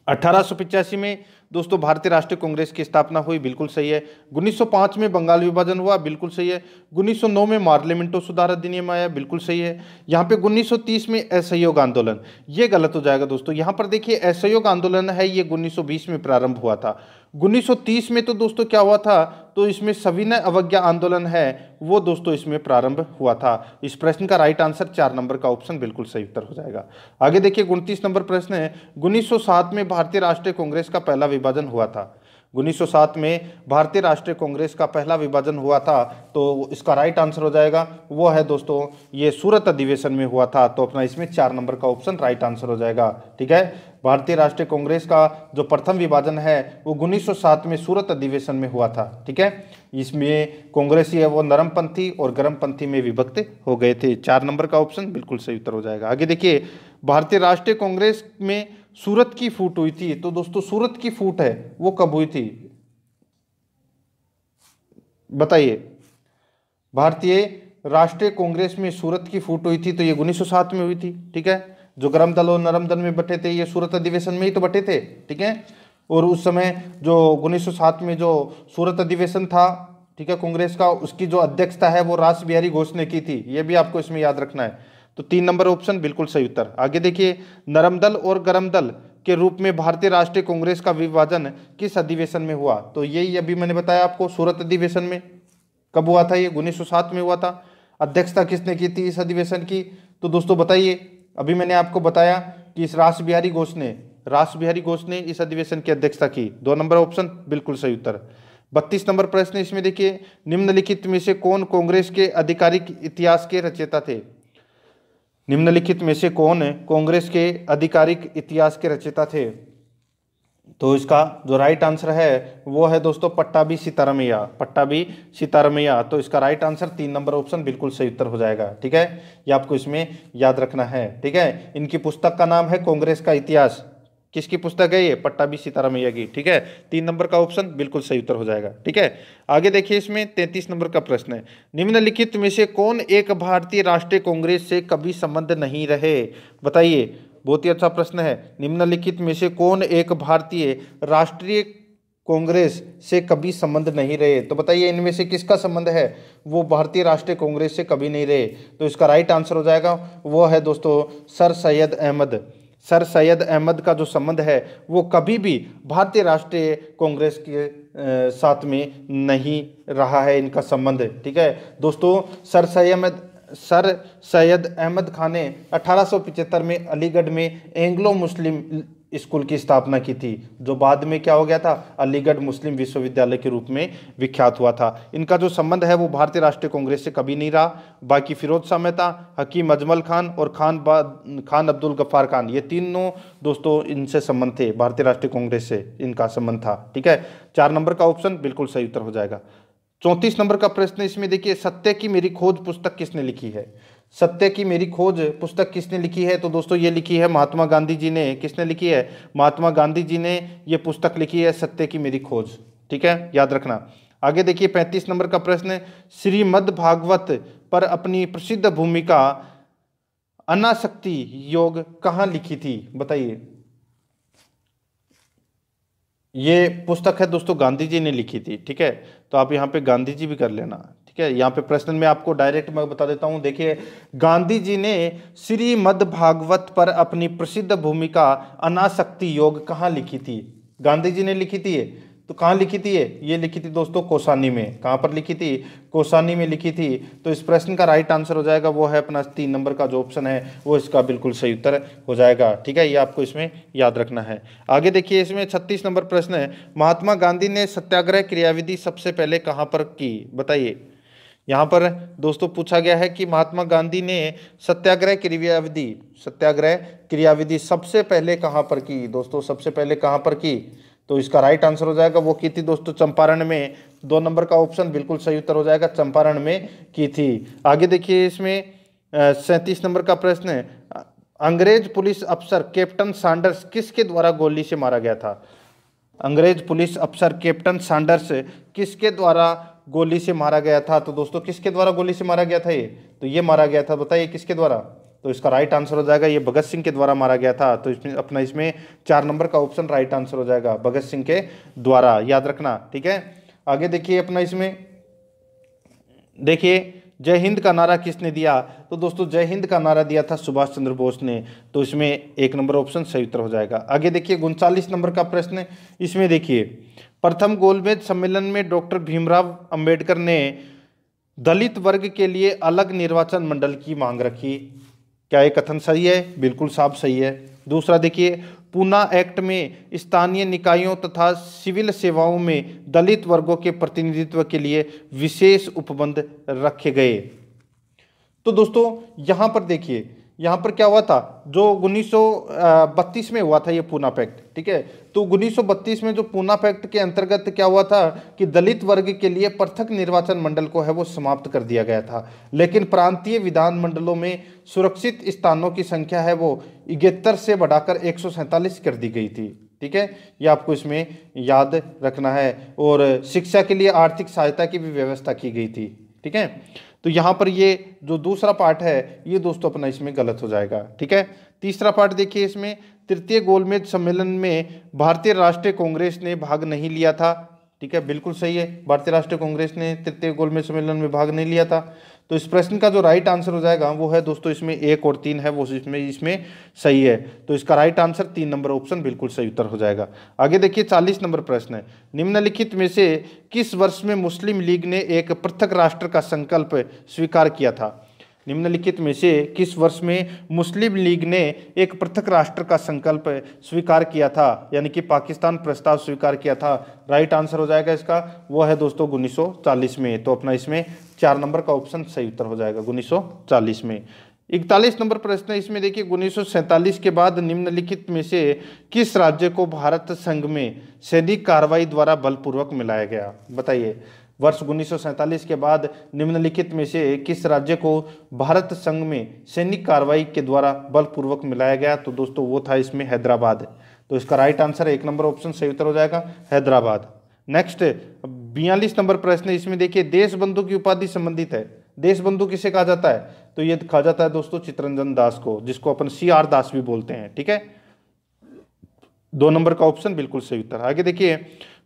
1885 में दोस्तों भारतीय राष्ट्रीय कांग्रेस की स्थापना हुई, बिल्कुल सही है। 1905 में बंगाल विभाजन हुआ, बिल्कुल सही है। 1909 में मार्लिमेंटो सुधार अधिनियम आया, बिल्कुल सही है। यहाँ पे 1930 में असहयोग आंदोलन, ये गलत हो जाएगा दोस्तों। यहाँ पर देखिए असहयोग आंदोलन है ये 1920 में प्रारंभ हुआ था। 1930 में तो दोस्तों क्या हुआ था, तो इसमें सविनय अवज्ञा आंदोलन है वो दोस्तों इसमें प्रारंभ हुआ था। इस प्रश्न का राइट आंसर 4 नंबर का ऑप्शन बिल्कुल सही उत्तर हो जाएगा। आगे देखिए 29 नंबर प्रश्न है, 1907 में भारतीय राष्ट्रीय कांग्रेस का पहला विभाजन हुआ था। 1907 में भारतीय राष्ट्रीय कांग्रेस का पहला विभाजन हुआ था, तो इसका राइट आंसर हो जाएगा वो है दोस्तों ये सूरत अधिवेशन में हुआ था। तो अपना इसमें 4 नंबर का ऑप्शन राइट आंसर हो जाएगा, ठीक है। भारतीय राष्ट्रीय कांग्रेस का जो प्रथम विभाजन है वो 1907 में सूरत अधिवेशन में हुआ था, ठीक है। इसमें कांग्रेसी है वो नरमपंथी और गर्मपंथी में विभक्त हो गए थे। 4 नंबर का ऑप्शन बिल्कुल सही उत्तर हो जाएगा। आगे देखिए, भारतीय राष्ट्रीय कांग्रेस में सूरत की फूट हुई थी, तो दोस्तों सूरत की फूट है वो कब हुई थी, बताइए। भारतीय राष्ट्रीय कांग्रेस में सूरत की फूट हुई थी तो ये 1907 में हुई थी, ठीक है। जो गर्म दल और नरम दल में बटे थे ये सूरत अधिवेशन में ही तो बटे थे, ठीक है। और उस समय जो 1907 में जो सूरत अधिवेशन था, ठीक है, कांग्रेस का, उसकी जो अध्यक्षता है वो रास बिहारी घोष ने की थी, ये भी आपको इसमें याद रखना है। तो 3 नंबर ऑप्शन बिल्कुल सही उत्तर। आगे देखिए, नरम दल और गर्म दल के रूप में भारतीय राष्ट्रीय कांग्रेस का विभाजन किस अधिवेशन में हुआ, तो यही अभी मैंने बताया आपको, सूरत अधिवेशन में। कब हुआ था ये, 1907 में हुआ था। अध्यक्षता किसने की थी इस अधिवेशन की, तो दोस्तों बताइए, अभी मैंने आपको बताया कि इस रास बिहारी घोष ने इस अधिवेशन की अध्यक्षता की। 2 नंबर ऑप्शन बिल्कुल सही उत्तर। 32 नंबर प्रश्न इसमें देखिए, निम्नलिखित में से कौन कांग्रेस के आधिकारिक इतिहास के रचयिता थे। निम्नलिखित में से कौन कांग्रेस के आधिकारिक इतिहास के रचयिता थे, तो इसका जो राइट आंसर है वो है दोस्तों पट्टाभी सीतारामैया। तो इसका राइट आंसर 3 नंबर ऑप्शन बिल्कुल सही उत्तर हो जाएगा, ठीक है। ये आपको इसमें याद रखना है, ठीक है। इनकी पुस्तक का नाम है कांग्रेस का इतिहास। किसकी पुस्तक है ये, पट्टाभी सीतारामैया की, ठीक है। 3 नंबर का ऑप्शन बिल्कुल सही उत्तर हो जाएगा, ठीक है। आगे देखिए, इसमें 33 नंबर का प्रश्न है, निम्नलिखित में से कौन एक भारतीय राष्ट्रीय कांग्रेस से कभी संबंध नहीं रहे, बताइए। बहुत ही अच्छा प्रश्न है। निम्नलिखित में से कौन एक भारतीय राष्ट्रीय कांग्रेस से कभी संबंध नहीं रहे, तो बताइए इनमें से किसका संबंध है वो भारतीय राष्ट्रीय कांग्रेस से कभी नहीं रहे। तो इसका राइट आंसर हो जाएगा वो है दोस्तों सर सैयद अहमद का जो संबंध है वो कभी भी भारतीय राष्ट्रीय कांग्रेस के साथ में नहीं रहा है इनका संबंध, ठीक है दोस्तों। सर सैयद अहमद खान ने 1875 में अलीगढ़ में एंग्लो मुस्लिम स्कूल की स्थापना की थी, जो बाद में क्या हो गया था, अलीगढ़ मुस्लिम विश्वविद्यालय के रूप में विख्यात हुआ था। इनका जो संबंध है वो भारतीय राष्ट्रीय कांग्रेस से कभी नहीं रहा। बाकी फिरोज शाह मेहता, हकीम अजमल खान और खान अब्दुल गफ्फार खान, ये तीनों दोस्तों इनसे संबंध थे, भारतीय राष्ट्रीय कांग्रेस से इनका संबंध था। ठीक है, 4 नंबर का ऑप्शन बिल्कुल सही उत्तर हो जाएगा। 34 नंबर का प्रश्न इसमें देखिए, सत्य की मेरी खोज पुस्तक किसने लिखी है? सत्य की मेरी खोज पुस्तक किसने लिखी है? तो दोस्तों ये लिखी है महात्मा गांधी जी ने। किसने लिखी है? महात्मा गांधी जी ने ये पुस्तक लिखी है, सत्य की मेरी खोज। ठीक है, याद रखना। आगे देखिए 35 नंबर का प्रश्न, श्रीमद् भागवत पर अपनी प्रसिद्ध भूमिका अनासक्ति योग कहाँ लिखी थी? बताइए। ये पुस्तक है दोस्तों गांधी जी ने लिखी थी। ठीक है, तो आप यहाँ पे गांधी जी भी कर लेना। ठीक है, यहाँ पे प्रश्न में आपको डायरेक्ट मैं बता देता हूँ। देखिए, गांधी जी ने श्रीमद् भागवत पर अपनी प्रसिद्ध भूमिका अनासक्ति योग कहाँ लिखी थी? गांधी जी ने लिखी थी ये, तो कहाँ लिखी थी ये लिखी थी दोस्तों कौसानी में। कहाँ पर लिखी थी? कौसानी में लिखी थी। तो इस प्रश्न का राइट आंसर हो जाएगा वो है अपना 3 नंबर का जो ऑप्शन है वो इसका बिल्कुल सही उत्तर हो जाएगा। ठीक है, ये आपको इसमें याद रखना है। आगे देखिए इसमें 36 नंबर प्रश्न है, महात्मा गांधी ने सत्याग्रह क्रियाविधि सबसे पहले कहाँ पर की? बताइए। यहाँ पर दोस्तों पूछा गया है कि महात्मा गांधी ने सत्याग्रह क्रियाविधि सबसे पहले कहाँ पर की? दोस्तों सबसे पहले कहाँ पर की? तो इसका राइट आंसर हो जाएगा वो की थी दोस्तों चंपारण में। 2 नंबर का ऑप्शन बिल्कुल सही उत्तर हो जाएगा, चंपारण में की थी। आगे देखिए इसमें 37 नंबर का प्रश्न है, अंग्रेज पुलिस अफसर कैप्टन सैंडर्स किसके द्वारा गोली से मारा गया था? अंग्रेज पुलिस अफसर कैप्टन सैंडर्स किसके द्वारा गोली से मारा गया था? तो दोस्तों किसके द्वारा गोली से मारा गया था ये? तो ये मारा गया था, बताइए किसके द्वारा? तो इसका राइट आंसर हो जाएगा ये भगत सिंह के द्वारा मारा गया था। तो इसमें अपना इसमें 4 नंबर का ऑप्शन राइट आंसर हो जाएगा, भगत सिंह के द्वारा, याद रखना। ठीक है, आगे देखिए अपना इसमें देखिए जय हिंद का नारा किसने दिया? तो दोस्तों जय हिंद का नारा दिया था सुभाष चंद्र बोस ने। तो इसमें 1 नंबर ऑप्शन सही उत्तर हो जाएगा। आगे देखिए 39 नंबर का प्रश्न, इसमें देखिए प्रथम गोलमेज सम्मेलन में डॉक्टर भीमराव अंबेडकर ने दलित वर्ग के लिए अलग निर्वाचन मंडल की मांग रखी। क्या ये कथन सही है? बिल्कुल साफ सही है। दूसरा देखिए, पूना एक्ट में स्थानीय निकायों तथा सिविल सेवाओं में दलित वर्गों के प्रतिनिधित्व के लिए विशेष उपबंध रखे गए। तो दोस्तों यहाँ पर देखिए, यहाँ पर क्या हुआ था, जो 1932 में हुआ था ये पूना पैक्ट। ठीक है, तो 1932 में जो पूना पैक्ट के अंतर्गत क्या हुआ था कि दलित वर्ग के लिए पृथक निर्वाचन मंडल को है वो समाप्त कर दिया गया था, लेकिन प्रांतीय विधान मंडलों में सुरक्षित स्थानों की संख्या है वो 71 से बढ़ाकर 147 कर दी गई थी। ठीक है, ये आपको इसमें याद रखना है। और शिक्षा के लिए आर्थिक सहायता की भी व्यवस्था की गई थी। ठीक है, तो यहाँ पर ये जो दूसरा पार्ट है ये दोस्तों अपना इसमें गलत हो जाएगा। ठीक है, तीसरा पार्ट देखिए, इसमें तृतीय गोलमेज सम्मेलन में भारतीय राष्ट्रीय कांग्रेस ने भाग नहीं लिया था। ठीक है, बिल्कुल सही है, भारतीय राष्ट्रीय कांग्रेस ने तृतीय गोलमेज सम्मेलन में भाग नहीं लिया था। तो इस प्रश्न का जो राइट आंसर हो जाएगा वो है दोस्तों इसमें 1 और 3 है वो इसमें सही है। तो इसका राइट आंसर 3 नंबर ऑप्शन बिल्कुल सही उत्तर हो जाएगा। आगे देखिए 40 नंबर प्रश्न है, निम्नलिखित में से किस वर्ष में मुस्लिम लीग ने एक पृथक राष्ट्र का संकल्प स्वीकार किया था? निम्नलिखित में से किस वर्ष में मुस्लिम लीग ने एक पृथक राष्ट्र का संकल्प स्वीकार किया था, यानी कि पाकिस्तान प्रस्ताव स्वीकार किया था? राइट आंसर हो जाएगा इसका वो है दोस्तों 1940 में। तो अपना इसमें 4 नंबर का ऑप्शन सही उत्तर हो जाएगा 1940 में। 41 नंबर प्रश्न है, इसमें देखिए 1947 के बाद निम्नलिखित में से किस राज्य को भारत संघ में सैनिक कार्रवाई द्वारा बलपूर्वक मिलाया गया? बताइए, वर्ष 1947 के बाद निम्नलिखित में से किस राज्य को भारत संघ में सैनिक कार्रवाई के द्वारा बलपूर्वक मिलाया गया? तो दोस्तों वो था इसमें हैदराबाद। तो इसका राइट आंसर 1 नंबर ऑप्शन सही उत्तर हो जाएगा हैदराबाद। नेक्स्ट 42 नंबर प्रश्न है, इसमें देखिए देश बंधु की उपाधि संबंधित है। देश बंधु किसे कहा जाता है? तो ये कहा जाता है दोस्तों चित्तरंजन दास को, जिसको अपन CR दास भी बोलते हैं। ठीक है, 2 नंबर का ऑप्शन बिल्कुल सही उत्तर। आगे देखिए,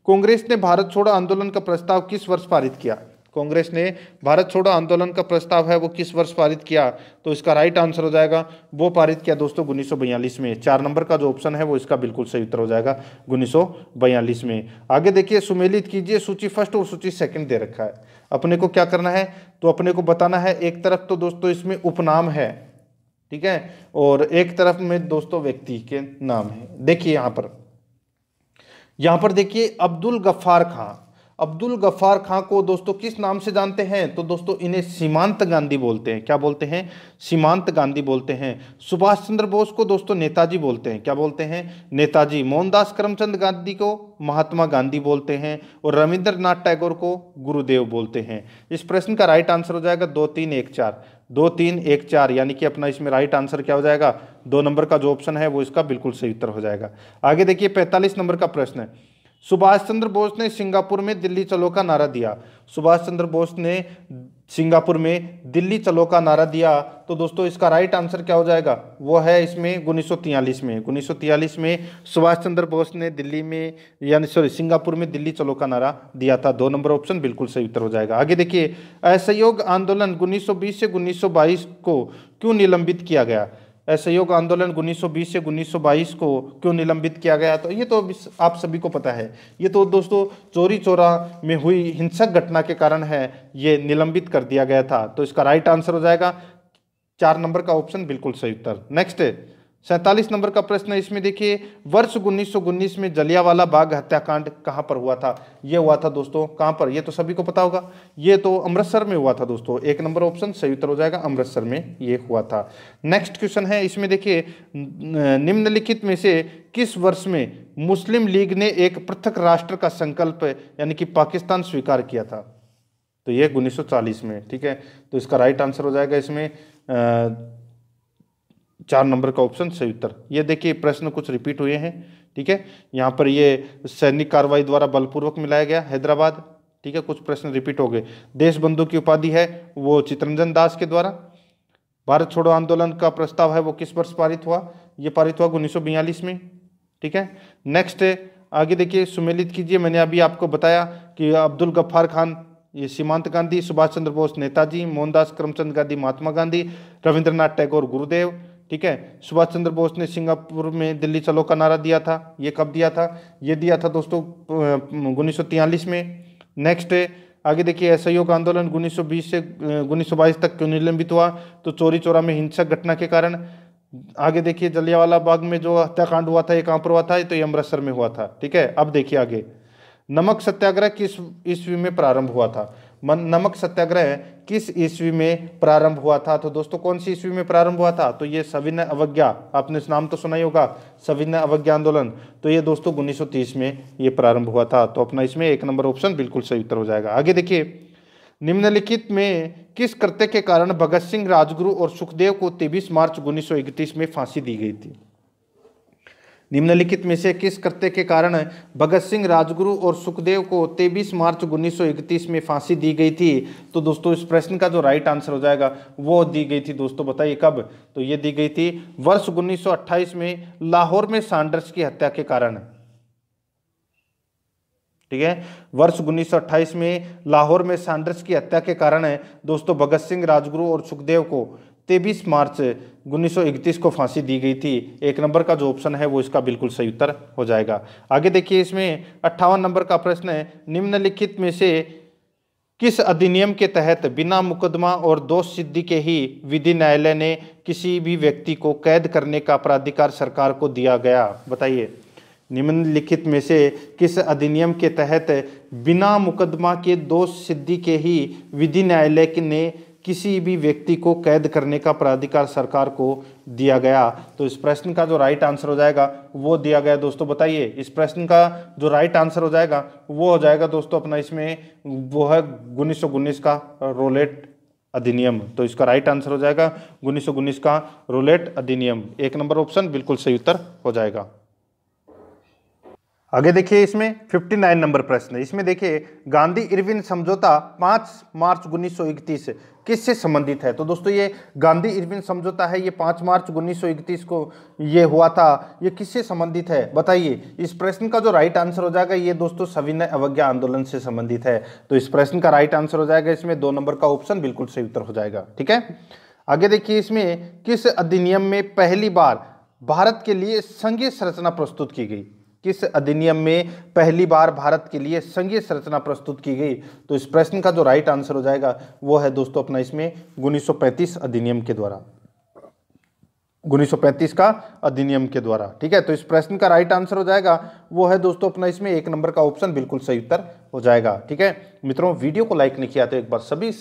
कांग्रेस ने भारत छोड़ो आंदोलन का प्रस्ताव किस वर्ष पारित किया? कांग्रेस ने भारत छोड़ो आंदोलन का प्रस्ताव है वो किस वर्ष पारित किया? तो इसका राइट आंसर हो जाएगा वो पारित किया दोस्तों 1942 में। 4 नंबर का जो ऑप्शन है वो इसका बिल्कुल सही उत्तर हो जाएगा 1942 में। आगे देखिए, सुमेलित कीजिए, सूची फर्स्ट और सूची सेकंड दे रखा है। अपने को क्या करना है? तो अपने को बताना है, एक तरफ तो दोस्तों इसमें उपनाम है। ठीक है, और एक तरफ में दोस्तों व्यक्ति के नाम है। देखिए यहाँ पर देखिए अब्दुल गफ्फार खां। अब्दुल गफ्फार खां को दोस्तों किस नाम से जानते हैं? तो दोस्तों इन्हें सीमांत गांधी बोलते हैं। क्या बोलते हैं? सीमांत गांधी बोलते हैं। सुभाष चंद्र बोस को दोस्तों नेताजी बोलते हैं। क्या बोलते हैं? नेताजी। मोहनदास करमचंद गांधी को महात्मा गांधी बोलते हैं और रविंद्रनाथ टैगोर को गुरुदेव बोलते हैं। इस प्रश्न का राइट आंसर हो जाएगा 2 3 1 4। 2 3 1 4, यानी कि अपना इसमें राइट आंसर क्या हो जाएगा? 2 नंबर का जो ऑप्शन है वो इसका बिल्कुल सही उत्तर हो जाएगा। आगे देखिए 45 नंबर का प्रश्न है। सुभाष चंद्र बोस ने सिंगापुर में दिल्ली चलो का नारा दिया। सुभाष चंद्र बोस ने सिंगापुर में दिल्ली चलो का नारा दिया, तो दोस्तों इसका राइट आंसर क्या हो जाएगा? वो है इसमें 1943 में। 1943 में सुभाष चंद्र बोस ने दिल्ली में यानी सिंगापुर में दिल्ली चलो का नारा दिया था। 2 नंबर ऑप्शन बिल्कुल सही उत्तर हो जाएगा। आगे देखिए असहयोग आंदोलन 1920 से 1922 को क्यों निलंबित किया गया? असहयोग आंदोलन 1920 से 1922 को क्यों निलंबित किया गया? तो ये तो आप सभी को पता है, ये तो दोस्तों चोरी चौरा में हुई हिंसक घटना के कारण है ये निलंबित कर दिया गया था। तो इसका राइट आंसर हो जाएगा 4 नंबर का ऑप्शन बिल्कुल सही उत्तर। नेक्स्ट 47 नंबर का प्रश्न है। इसमें देखिए वर्ष 1919 में जलियांवाला बाग हत्याकांड कहाँ पर हुआ था? ये हुआ था दोस्तों कहाँ पर? ये तो सभी को पता होगा, ये तो अमृतसर में हुआ था दोस्तों। 1 नंबर ऑप्शन सही उत्तर हो जाएगा, अमृतसर में ये हुआ था। नेक्स्ट क्वेश्चन है, इसमें देखिए निम्नलिखित में से किस वर्ष में मुस्लिम लीग ने एक पृथक राष्ट्र का संकल्प यानी कि पाकिस्तान स्वीकार किया था? तो ये 1940 में। ठीक है, तो इसका राइट आंसर हो जाएगा इसमें 4 नंबर का ऑप्शन सही उत्तर। ये देखिए प्रश्न कुछ रिपीट हुए हैं। ठीक है, यहाँ पर ये सैनिक कार्रवाई द्वारा बलपूर्वक मिलाया गया हैदराबाद। ठीक है, कुछ प्रश्न रिपीट हो गए। देश बंधु की उपाधि है वो चित्तरंजन दास के द्वारा। भारत छोड़ो आंदोलन का प्रस्ताव है वो किस वर्ष पारित हुआ? ये पारित हुआ 1942 में। ठीक है, नेक्स्ट आगे देखिए सुमेलित कीजिए। मैंने अभी आपको बताया कि अब्दुल गफ्फार खान ये सीमांत गांधी, सुभाष चंद्र बोस नेताजी, मोहनदास करमचंद गांधी महात्मा गांधी, रविंद्रनाथ टैगोर गुरुदेव। ठीक है, सुभाष चंद्र बोस ने सिंगापुर में दिल्ली चलो का नारा दिया था। ये कब दिया था? ये दिया था दोस्तों 1943 में। नेक्स्ट आगे देखिए असहयोग आंदोलन 1920 से 1922 तक क्यों निलंबित हुआ? तो चोरी चोरा में हिंसक घटना के कारण। आगे देखिए जलियांवाला बाग में जो हत्याकांड हुआ था ये कहाँ पर हुआ था? तो ये अमृतसर में हुआ था। ठीक है, अब देखिए आगे नमक सत्याग्रह किस ईस्वी में प्रारंभ हुआ था? नमक सत्याग्रह किस ईस्वी में प्रारंभ हुआ था? तो दोस्तों कौन सी ईस्वी में प्रारंभ हुआ था? तो ये सविनय अवज्ञा, आपने इस नाम तो सुना ही होगा, सविनय अवज्ञा आंदोलन। तो ये दोस्तों 1930 में ये प्रारंभ हुआ था। तो अपना इसमें 1 नंबर ऑप्शन बिल्कुल सही उत्तर हो जाएगा। आगे देखिए निम्नलिखित में किस कृत्य के कारण भगत सिंह, राजगुरु और सुखदेव को 23 मार्च 1931 में फांसी दी गई थी? निम्नलिखित में से किस कृत्य के कारण भगत सिंह, राजगुरु और सुखदेव को 23 मार्च 1931 में फांसी दी गई थी? तो दोस्तों इस प्रश्न का जो राइट आंसर हो जाएगा वो दी गई थी दोस्तों, बताइए कब? तो ये दी गई थी वर्ष 1928 में लाहौर में सैंडर्स की हत्या के कारण। ठीक है, वर्ष 1928 में लाहौर में सैंडर्स की हत्या के कारण दोस्तों भगत सिंह, राजगुरु और सुखदेव को 23 मार्च 1931 को फांसी दी गई थी। 1 नंबर का जो ऑप्शन है वो इसका बिल्कुल सही उत्तर हो जाएगा। आगे देखिए इसमें 58 नंबर का प्रश्न है। निम्नलिखित में से किस अधिनियम के तहत बिना मुकदमा और दोष सिद्धि के ही विधि न्यायालय ने किसी भी व्यक्ति को कैद करने का प्राधिकार सरकार को दिया गया? बताइए निम्नलिखित में से किस अधिनियम के तहत बिना मुकदमा के दोष सिद्धि के ही विधि न्यायालय ने किसी भी व्यक्ति को कैद करने का प्राधिकार सरकार को दिया गया? तो इस प्रश्न का जो राइट आंसर हो जाएगा वो दिया गया दोस्तों, बताइए इस प्रश्न का जो राइट आंसर हो जाएगा वो हो जाएगा दोस्तों अपना इसमें वो है 1919 का रोलेट अधिनियम। तो इसका राइट आंसर हो जाएगा 1919 का रोलेट अधिनियम। 1 नंबर ऑप्शन बिल्कुल सही उत्तर हो जाएगा। आगे देखिए इसमें 59 नंबर प्रश्न है। इसमें देखिए गांधी इरविन समझौता 5 मार्च 1931 किससे संबंधित है? तो दोस्तों ये गांधी इरविन समझौता है ये 5 मार्च 1931 को ये हुआ था। ये किससे संबंधित है बताइए? इस प्रश्न का जो राइट आंसर हो जाएगा ये दोस्तों सविनय अवज्ञा आंदोलन से संबंधित है। तो इस प्रश्न का राइट आंसर हो जाएगा इसमें 2 नंबर का ऑप्शन बिल्कुल सही उत्तर हो जाएगा। ठीक है, आगे देखिए इसमें किस अधिनियम में पहली बार भारत के लिए संघीय संरचना प्रस्तुत की गई? किस अधिनियम में पहली बार भारत के लिए संघीय संरचना प्रस्तुत की गई? तो इस प्रश्न का जो राइट आंसर हो जाएगा वो है दोस्तों अपना इसमें 1935 अधिनियम के द्वारा। 1935 का अधिनियम के द्वारा। ठीक है, तो इस प्रश्न का राइट आंसर हो जाएगा वो है दोस्तों अपना इसमें 1 नंबर का ऑप्शन बिल्कुल सही उत्तर हो जाएगा। ठीक है मित्रों, वीडियो को लाइक नहीं किया तो एक बार सभी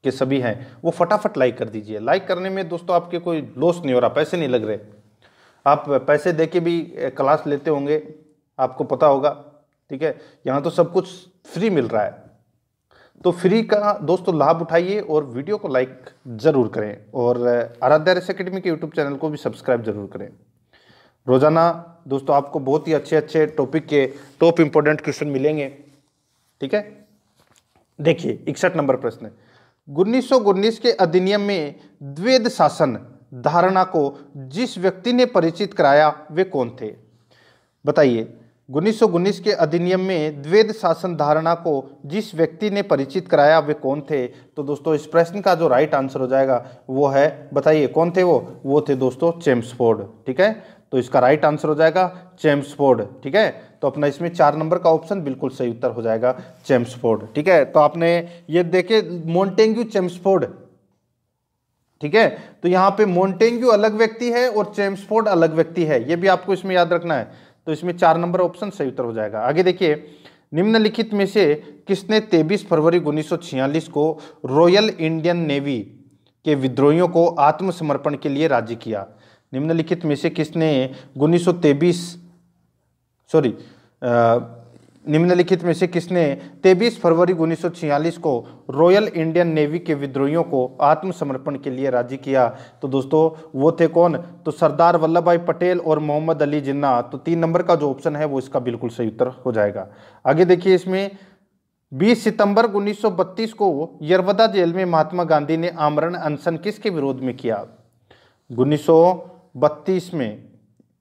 के सभी हैं वो फटाफट लाइक कर दीजिए। लाइक करने में दोस्तों आपके कोई लॉस नहीं हो रहा, पैसे नहीं लग रहे। आप पैसे दे के भी क्लास लेते होंगे, आपको पता होगा। ठीक है, यहाँ तो सब कुछ फ्री मिल रहा है, तो फ्री का दोस्तों लाभ उठाइए और वीडियो को लाइक जरूर करें और आराध्या रेस एकेडमी के यूट्यूब चैनल को भी सब्सक्राइब जरूर करें। रोजाना दोस्तों आपको बहुत ही अच्छे अच्छे टॉपिक के टॉप इंपोर्टेंट क्वेश्चन मिलेंगे। ठीक है, देखिए 61 नंबर प्रश्न, 1919 के अधिनियम में द्वैध शासन धारणा को जिस व्यक्ति ने परिचित कराया वे कौन थे? बताइए, 1919 के अधिनियम में द्वैध शासन धारणा को जिस व्यक्ति ने परिचित कराया वे कौन थे? तो दोस्तों इस प्रश्न का जो राइट आंसर हो जाएगा वो है, बताइए कौन थे वो थे दोस्तों चेम्सफोर्ड। ठीक है, तो इसका राइट आंसर हो जाएगा चेम्सफोर्ड। ठीक है, तो अपना इसमें 4 नंबर का ऑप्शन बिल्कुल सही उत्तर हो जाएगा चेम्सफोर्ड। ठीक है, तो आपने ये देखे मोंटेग्यू चेम्सफोर्ड। ठीक है, तो यहाँ पे मोंटेग्यू अलग व्यक्ति है और चेम्सफोर्ड अलग व्यक्ति है, ये भी आपको इसमें याद रखना है। तो इसमें 4 नंबर ऑप्शन सही उत्तर हो जाएगा। आगे देखिए, निम्नलिखित में से किसने 23 फरवरी 1946 को रॉयल इंडियन नेवी के विद्रोहियों को आत्मसमर्पण के लिए राजी किया? निम्नलिखित में से किसने निम्नलिखित में से किसने 23 फरवरी 1946 को रॉयल इंडियन नेवी के विद्रोहियों को आत्मसमर्पण के लिए राजी किया? तो दोस्तों वो थे कौन? तो सरदार वल्लभ भाई पटेल और मोहम्मद अली जिन्ना। तो 3 नंबर का जो ऑप्शन है वो इसका बिल्कुल सही उत्तर हो जाएगा। आगे देखिए, इसमें 20 सितंबर 1932 को यरवदा जेल में महात्मा गांधी ने आमरण अनशन किसके विरोध में किया? 1932 में,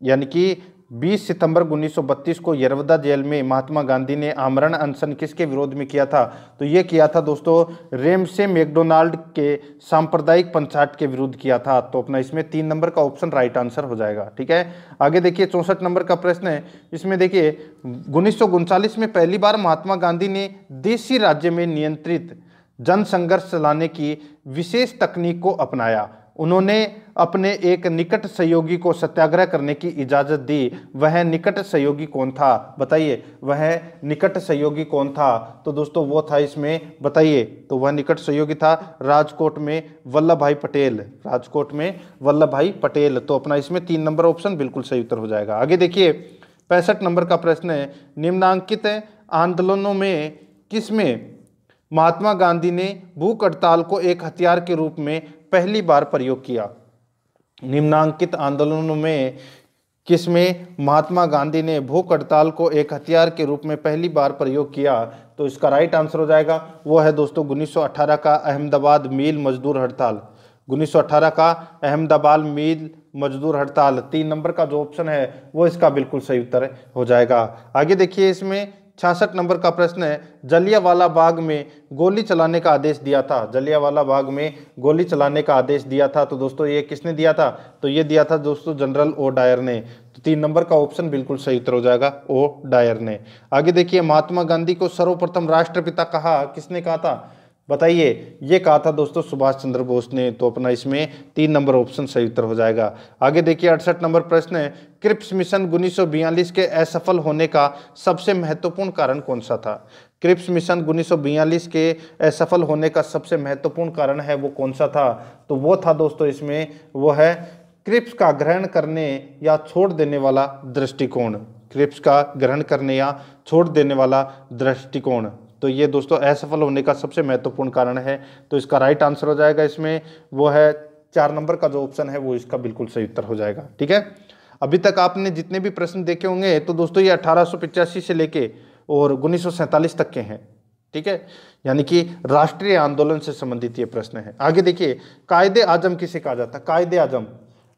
यानी कि 20 सितंबर 1932 को यरवदा जेल में महात्मा गांधी ने आमरण अनशन किसके विरोध में किया था? तो ये किया था दोस्तों रेमसे मैकडोनाल्ड के सांप्रदायिक पंचायत के विरुद्ध किया था। तो अपना इसमें 3 नंबर का ऑप्शन राइट आंसर हो जाएगा। ठीक है, आगे देखिए 64 नंबर का प्रश्न है। इसमें देखिए 1939 में पहली बार महात्मा गांधी ने देशी राज्य में नियंत्रित जनसंघर्ष चलाने की विशेष तकनीक को अपनाया। उन्होंने अपने एक निकट सहयोगी को सत्याग्रह करने की इजाजत दी। वह निकट सहयोगी कौन था? बताइए वह निकट सहयोगी कौन था? तो दोस्तों वो था इसमें, बताइए, तो वह निकट सहयोगी था राजकोट में वल्लभ भाई पटेल। राजकोट में वल्लभ भाई पटेल। तो अपना इसमें 3 नंबर ऑप्शन बिल्कुल सही उत्तर हो जाएगा। आगे देखिए 65 नंबर का प्रश्न है, निम्नांकित आंदोलनों में किसमें महात्मा गांधी ने भूख हड़ताल को एक हथियार के रूप में पहली बार प्रयोग किया? निम्नांकित आंदोलनों में किसमें महात्मा गांधी ने भूख हड़ताल को एक हथियार के रूप में पहली बार प्रयोग किया? तो इसका राइट आंसर हो जाएगा वो है दोस्तों 1918 का अहमदाबाद मिल मजदूर हड़ताल। 1918 का अहमदाबाद मिल मजदूर हड़ताल। 3 नंबर का जो ऑप्शन है वो इसका बिल्कुल सही उत्तर हो जाएगा। आगे देखिए, इसमें 66 नंबर का प्रश्न है, जलियांवाला बाग में गोली चलाने का आदेश दिया था? जलियांवाला बाग में गोली चलाने का आदेश दिया था, तो दोस्तों ये किसने दिया था? तो ये दिया था दोस्तों जनरल ओ डायर ने। तो 3 नंबर का ऑप्शन बिल्कुल सही उत्तर हो जाएगा, ओ डायर ने। आगे देखिए, महात्मा गांधी को सर्वप्रथम राष्ट्रपिता कहा किसने कहा था? बताइए, ये कहा था दोस्तों सुभाष चंद्र बोस ने। तो अपना इसमें 3 नंबर ऑप्शन सही उत्तर हो जाएगा। आगे देखिए 68 नंबर प्रश्न है, क्रिप्स मिशन 1942 के असफल होने का सबसे महत्वपूर्ण कारण कौन सा था? क्रिप्स मिशन 1942 के असफल होने का सबसे महत्वपूर्ण कारण है वो कौन सा था? तो वो था दोस्तों इसमें, वो है क्रिप्स का ग्रहण करने या छोड़ देने वाला दृष्टिकोण। क्रिप्स का ग्रहण करने या छोड़ देने वाला दृष्टिकोण। तो ये दोस्तों असफल होने का सबसे महत्वपूर्ण कारण है। तो इसका राइट आंसर हो जाएगा इसमें वो है 4 नंबर का जो ऑप्शन है वो इसका बिल्कुल सही उत्तर हो जाएगा। ठीक है, अभी तक आपने जितने भी प्रश्न देखे होंगे तो दोस्तों ये 1885 से लेके और 1947 तक के हैं। ठीक है, यानी कि राष्ट्रीय आंदोलन से संबंधित ये प्रश्न है। आगे देखिए, कायदे आजम किसे कहा जाता है? कायदे आजम,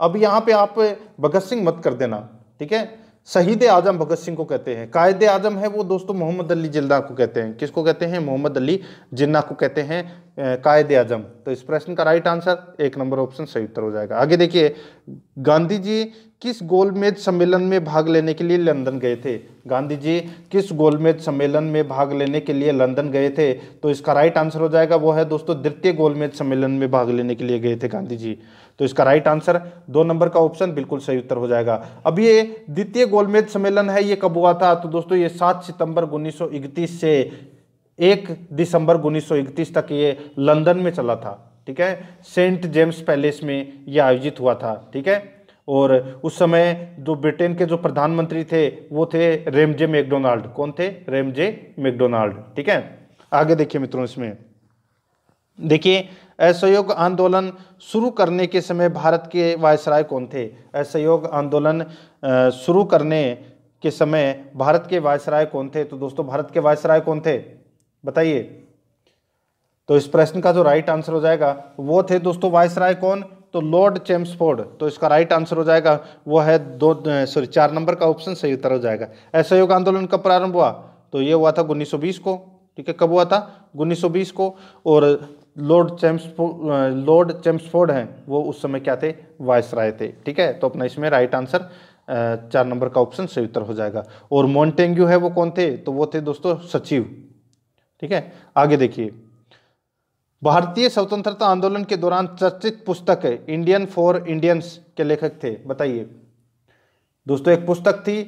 अब यहाँ पे आप भगत सिंह मत कर देना। ठीक है, शहीद आजम भगत सिंह को कहते हैं। कायदे आजम है वो दोस्तों मोहम्मद अली जिन्ना को कहते हैं। किसको कहते हैं? मोहम्मद अली जिन्ना को कहते हैं कायदे आजम। तो इस प्रश्न का राइट आंसर 1 नंबर ऑप्शन सही उत्तर हो जाएगा। आगे देखिए, गांधी जी किस गोलमेज सम्मेलन में भाग लेने के लिए लंदन गए थे? गांधी जी किस गोलमेज सम्मेलन में भाग लेने के लिए लंदन गए थे? तो इसका राइट आंसर हो जाएगा वो है दोस्तों द्वितीय गोलमेज सम्मेलन में भाग लेने के लिए गए थे गांधी जी। तो इसका राइट आंसर 2 नंबर का ऑप्शन बिल्कुल सही उत्तर हो जाएगा। अब ये द्वितीय गोलमेज सम्मेलन है, ये कब हुआ था? तो दोस्तों ये 7 सितंबर 1931 से 1 दिसंबर 1931 तक ये लंदन में चला था। ठीक है, सेंट जेम्स पैलेस में ये आयोजित हुआ था। ठीक है, और उस समय जो ब्रिटेन के जो प्रधानमंत्री थे वो थे रेमजे मैकडोनाल्ड। कौन थे? Ramsay MacDonald. ठीक है, आगे देखिए मित्रों, इसमें देखिए असहयोग आंदोलन शुरू करने के समय भारत के वायसराय कौन थे? असहयोग आंदोलन शुरू करने के समय भारत के वायसराय कौन थे? तो दोस्तों भारत के वायसराय कौन थे बताइए? तो इस प्रश्न का जो राइट आंसर हो जाएगा वो थे दोस्तों वायसराय कौन? तो लॉर्ड चेम्सफोर्ड। तो इसका राइट आंसर हो जाएगा वो है 4 नंबर का ऑप्शन सही उत्तर हो जाएगा। असहयोग आंदोलन कब प्रारंभ हुआ? तो ये हुआ था 1920 को। ठीक है, कब हुआ था? 1920 को। और लॉर्ड चेम्सफोर्ड हैं वो उस समय क्या थे? वायसराय थे। ठीक है, तो अपना इसमें राइट आंसर 4 नंबर का ऑप्शन सही उत्तर हो जाएगा। और मॉन्टेग्यू है वो कौन थे? तो वो थे दोस्तों सचिव। ठीक है, आगे देखिए, भारतीय स्वतंत्रता आंदोलन के दौरान चर्चित पुस्तक है इंडियन फॉर इंडियंस के लेखक थे बताइए? दोस्तों एक पुस्तक थी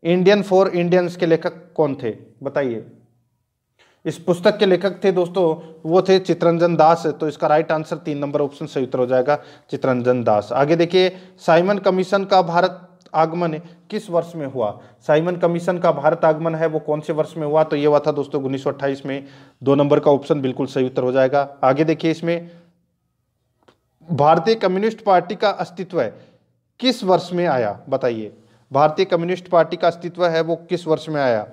इंडियन फॉर इंडियंस के लेखक कौन थे बताइए? इस पुस्तक के लेखक थे दोस्तों वो थे चित्तरंजन दास। तो इसका राइट आंसर 3 नंबर ऑप्शन सही उत्तर हो जाएगा, चित्तरंजन दास। आगे देखिए, साइमन कमीशन का भारत आगमन किस वर्ष में हुआ? साइमन कमीशन का भारत आगमन है वो कौन से वर्ष में हुआ? तो ये हुआ था दोस्तों 1928 में। 2 नंबर का ऑप्शन बिल्कुल सही उत्तर हो जाएगा। आगे देखिए, इसमें भारतीय कम्युनिस्ट पार्टी का अस्तित्व किस वर्ष में आया बताइए? भारतीय कम्युनिस्ट पार्टी का अस्तित्व है वो किस वर्ष में आया?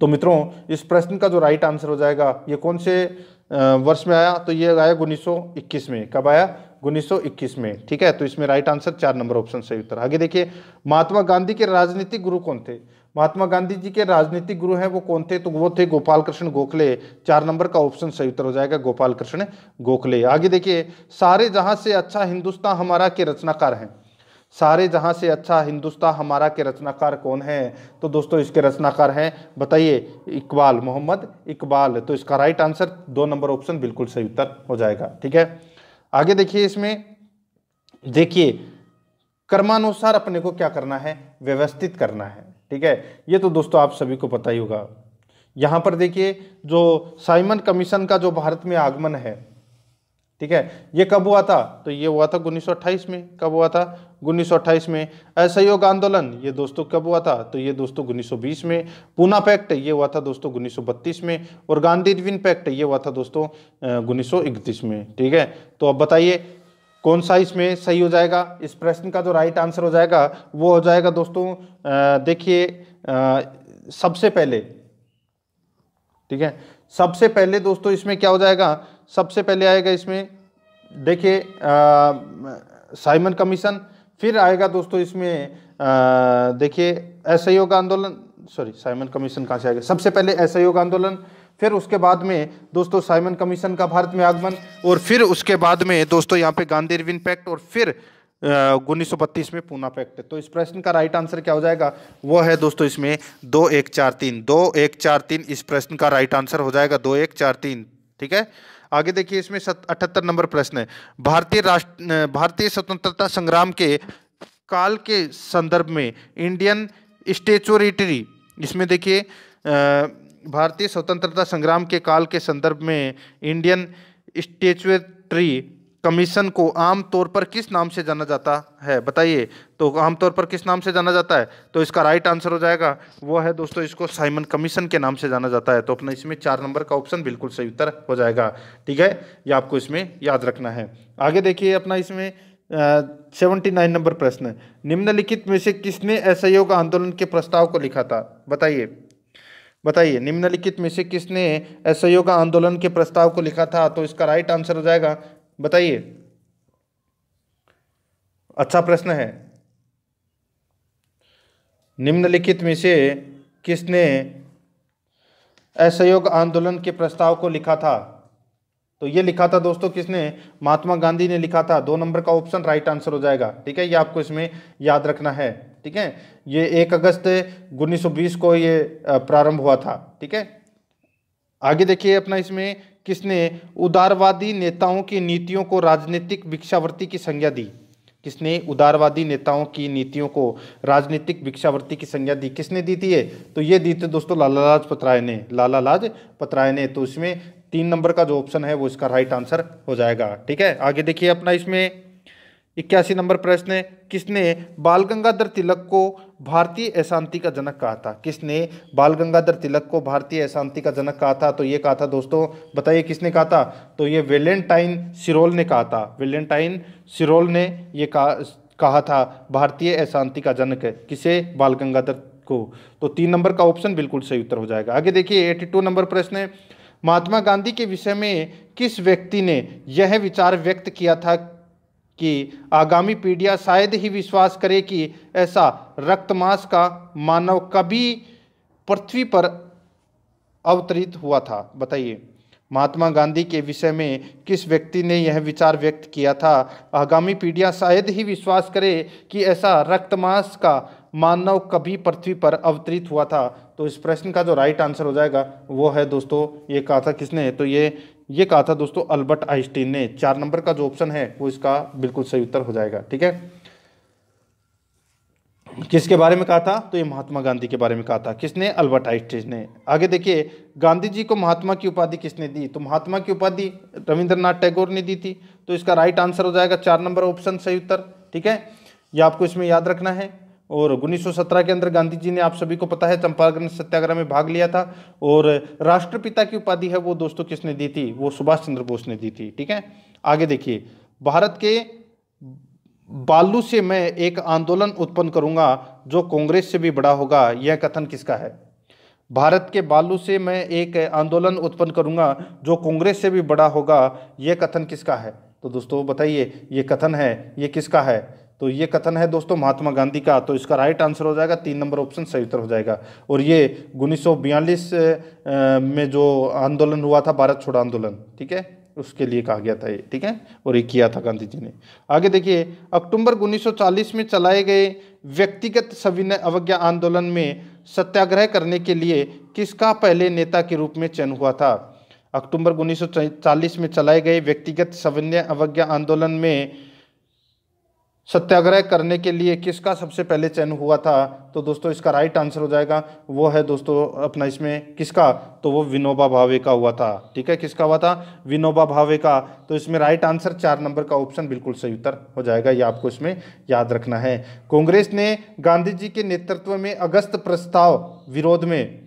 तो मित्रों इस प्रश्न का जो राइट आंसर हो जाएगा ये कौन से वर्ष में आया? तो ये आया 1921 में। कब आया? 1921 में। ठीक है, तो इसमें राइट आंसर 4 नंबर ऑप्शन सही उत्तर। आगे देखिए, महात्मा गांधी के राजनीतिक गुरु कौन थे? महात्मा गांधी जी के राजनीतिक गुरु हैं वो कौन थे? तो वो थे गोपाल कृष्ण गोखले। 4 नंबर का ऑप्शन सही उत्तर हो जाएगा, गोपाल कृष्ण गोखले। आगे देखिए, सारे जहां से अच्छा हिंदुस्तान हमारा के रचनाकार हैं। सारे जहां से अच्छा हिंदुस्तान हमारा के रचनाकार कौन है? तो दोस्तों इसके रचनाकार हैं बताइए? इकबाल, मोहम्मद इकबाल। तो इसका राइट आंसर 2 नंबर ऑप्शन बिल्कुल सही उत्तर हो जाएगा। ठीक है, आगे देखिए, इसमें देखिए क्रमानुसार अपने को क्या करना है? व्यवस्थित करना है। ठीक है, ये तो दोस्तों आप सभी को पता ही होगा। यहां पर देखिए जो साइमन कमीशन का जो भारत में आगमन है, ठीक है, ये कब हुआ था? तो ये हुआ था 1928 में। कब हुआ था? 1928 में। असहयोग आंदोलन ये दोस्तों कब हुआ था? तो ये दोस्तों 1920 में। पूना पैक्ट ये हुआ था दोस्तों 1932 में। और गांधी इरविन पैक्ट ये हुआ था दोस्तों 1931 में। ठीक है, तो अब बताइए कौन सा इसमें सही हो जाएगा? इस प्रश्न का जो राइट आंसर हो जाएगा वो हो जाएगा दोस्तों देखिए सबसे पहले। ठीक है, सबसे पहले दोस्तों इसमें क्या हो जाएगा? सबसे पहले आएगा इसमें देखिए साइमन कमीशन। फिर आएगा दोस्तों इसमें देखिए असहयोग आंदोलन। सॉरी, साइमन कमीशन कहाँ से आएगा? सबसे पहले असहयोग आंदोलन, फिर उसके बाद में दोस्तों साइमन कमीशन का भारत में आगमन, और फिर उसके बाद में दोस्तों यहाँ पे गांधी इरविन पैक्ट, और फिर 1932 में पूना पैक्ट। तो इस प्रश्न का राइट आंसर क्या हो जाएगा? वो है दोस्तों इसमें 2143। 2143 इस प्रश्न का राइट आंसर हो जाएगा, 2143। ठीक है, आगे देखिए, इसमें 78 नंबर प्रश्न है, भारतीय स्वतंत्रता संग्राम के काल के संदर्भ में इंडियन स्टैट्यूटरी, इसमें देखिए भारतीय स्वतंत्रता संग्राम के काल के संदर्भ में इंडियन स्टैट्यूटरी कमीशन को आमतौर पर किस नाम से जाना जाता है बताइए? तो आमतौर पर किस नाम से जाना जाता है? तो इसका राइट आंसर हो जाएगा वो है दोस्तों इसको साइमन कमीशन के नाम से जाना जाता है। तो अपना इसमें 4 नंबर का ऑप्शन बिल्कुल सही उत्तर हो जाएगा। ठीक है, ये आपको इसमें याद रखना है। आगे देखिए अपना इसमें 79 नंबर प्रश्न, निम्नलिखित में से किसने असहयोग आंदोलन के प्रस्ताव को लिखा था बताइए? बताइए निम्नलिखित में से किसने असहयोग आंदोलन के प्रस्ताव को लिखा था? तो इसका राइट आंसर हो जाएगा बताइए। अच्छा प्रश्न है, निम्नलिखित में से किसने असहयोग आंदोलन के प्रस्ताव को लिखा था? तो ये लिखा था दोस्तों किसने? महात्मा गांधी ने लिखा था। 2 नंबर का ऑप्शन राइट आंसर हो जाएगा। ठीक है, ये आपको इसमें याद रखना है। ठीक है, ये 1 अगस्त 1920 को ये प्रारंभ हुआ था। ठीक है, आगे देखिए अपना इसमें किसने उदारवादी नेताओं की नीतियों को राजनीतिक भिक्षावृत्ति की संज्ञा दी? किसने उदारवादी नेताओं की नीतियों को राजनीतिक भिक्षावृत्ति की संज्ञा दी? किसने दी थी ये? तो ये दी थी दोस्तों लाला लाजपत राय ने। लाला लाजपत राय ने। तो इसमें 3 नंबर का जो ऑप्शन है वो इसका राइट आंसर हो जाएगा। ठीक है, आगे देखिए अपना इसमें 81 नंबर प्रश्न है, किसने बाल गंगाधर तिलक को भारतीय अशांति का जनक कहा था? किसने बाल गंगाधर तिलक को भारतीय अशांति का जनक कहा था? तो ये कहा था दोस्तों, बताइए किसने कहा था? तो ये वेलेंटाइन सिरोल ने कहा था। वेलेंटाइन सिरोल ने ये कहा था भारतीय अशांति का जनक। किसे? बाल गंगाधर को। तो 3 नंबर का ऑप्शन बिल्कुल सही उत्तर हो जाएगा। आगे देखिए 82 नंबर प्रश्न है, महात्मा गांधी के विषय में किस व्यक्ति ने यह विचार व्यक्त किया था कि आगामी पीढ़ियां शायद ही विश्वास करे कि ऐसा रक्तमांस का मानव कभी पृथ्वी पर अवतरित हुआ था? बताइए, महात्मा गांधी के विषय में किस व्यक्ति ने यह विचार व्यक्त किया था? आगामी पीढ़ियां शायद ही विश्वास करे कि ऐसा रक्तमांस का मानव कभी पृथ्वी पर अवतरित हुआ था। तो इस प्रश्न का जो राइट आंसर हो जाएगा वो है दोस्तों, ये कहा था किसने? तो ये कहा था दोस्तों अल्बर्ट आइंस्टीन ने। 4 नंबर का जो ऑप्शन है वो इसका बिल्कुल सही उत्तर हो जाएगा। ठीक है, किसके बारे में कहा था? तो ये महात्मा गांधी के बारे में कहा था। किसने? अल्बर्ट आइंस्टीन ने। आगे देखिए, गांधी जी को महात्मा की उपाधि किसने दी? तो महात्मा की उपाधि रविंद्रनाथ टैगोर ने दी थी। तो इसका राइट आंसर हो जाएगा 4 नंबर ऑप्शन सही उत्तर। ठीक है, ये आपको इसमें याद रखना है। और 1917 के अंदर गांधी जी ने, आप सभी को पता है, चंपारण सत्याग्रह में भाग लिया था। और राष्ट्रपिता की उपाधि है वो दोस्तों किसने दी थी? वो सुभाष चंद्र बोस ने दी थी। ठीक है, आगे देखिए, भारत के बालू से मैं एक आंदोलन उत्पन्न करूंगा जो कांग्रेस से भी बड़ा होगा, यह कथन किसका है? भारत के बालू से मैं एक आंदोलन उत्पन्न करूंगा जो कांग्रेस से भी बड़ा होगा, यह कथन किसका है? तो दोस्तों बताइए, ये कथन है, ये किसका है? तो ये कथन है दोस्तों महात्मा गांधी का। तो इसका राइट आंसर हो जाएगा 3 नंबर ऑप्शन सही उत्तर हो जाएगा। और ये 1942 में जो आंदोलन हुआ था, भारत छोड़ो आंदोलन, ठीक है, उसके लिए कहा गया था ये। ठीक है, और ये किया था गांधी जी ने। आगे देखिए, अक्टूबर 1940 में चलाए गए व्यक्तिगत सविनय अवज्ञा आंदोलन में सत्याग्रह करने के लिए किसका पहले नेता के रूप में चयन हुआ था? अक्टूबर 1940 में चलाए गए व्यक्तिगत सविनय अवज्ञा आंदोलन में सत्याग्रह करने के लिए किसका सबसे पहले चयन हुआ था? तो दोस्तों इसका राइट आंसर हो जाएगा वो है दोस्तों अपना इसमें किसका? तो वो विनोबा भावे का हुआ था। ठीक है, किसका हुआ था? विनोबा भावे का। तो इसमें राइट आंसर 4 नंबर का ऑप्शन बिल्कुल सही उत्तर हो जाएगा। ये आपको इसमें याद रखना है। कांग्रेस ने गांधी जी के नेतृत्व में अगस्त प्रस्ताव विरोध में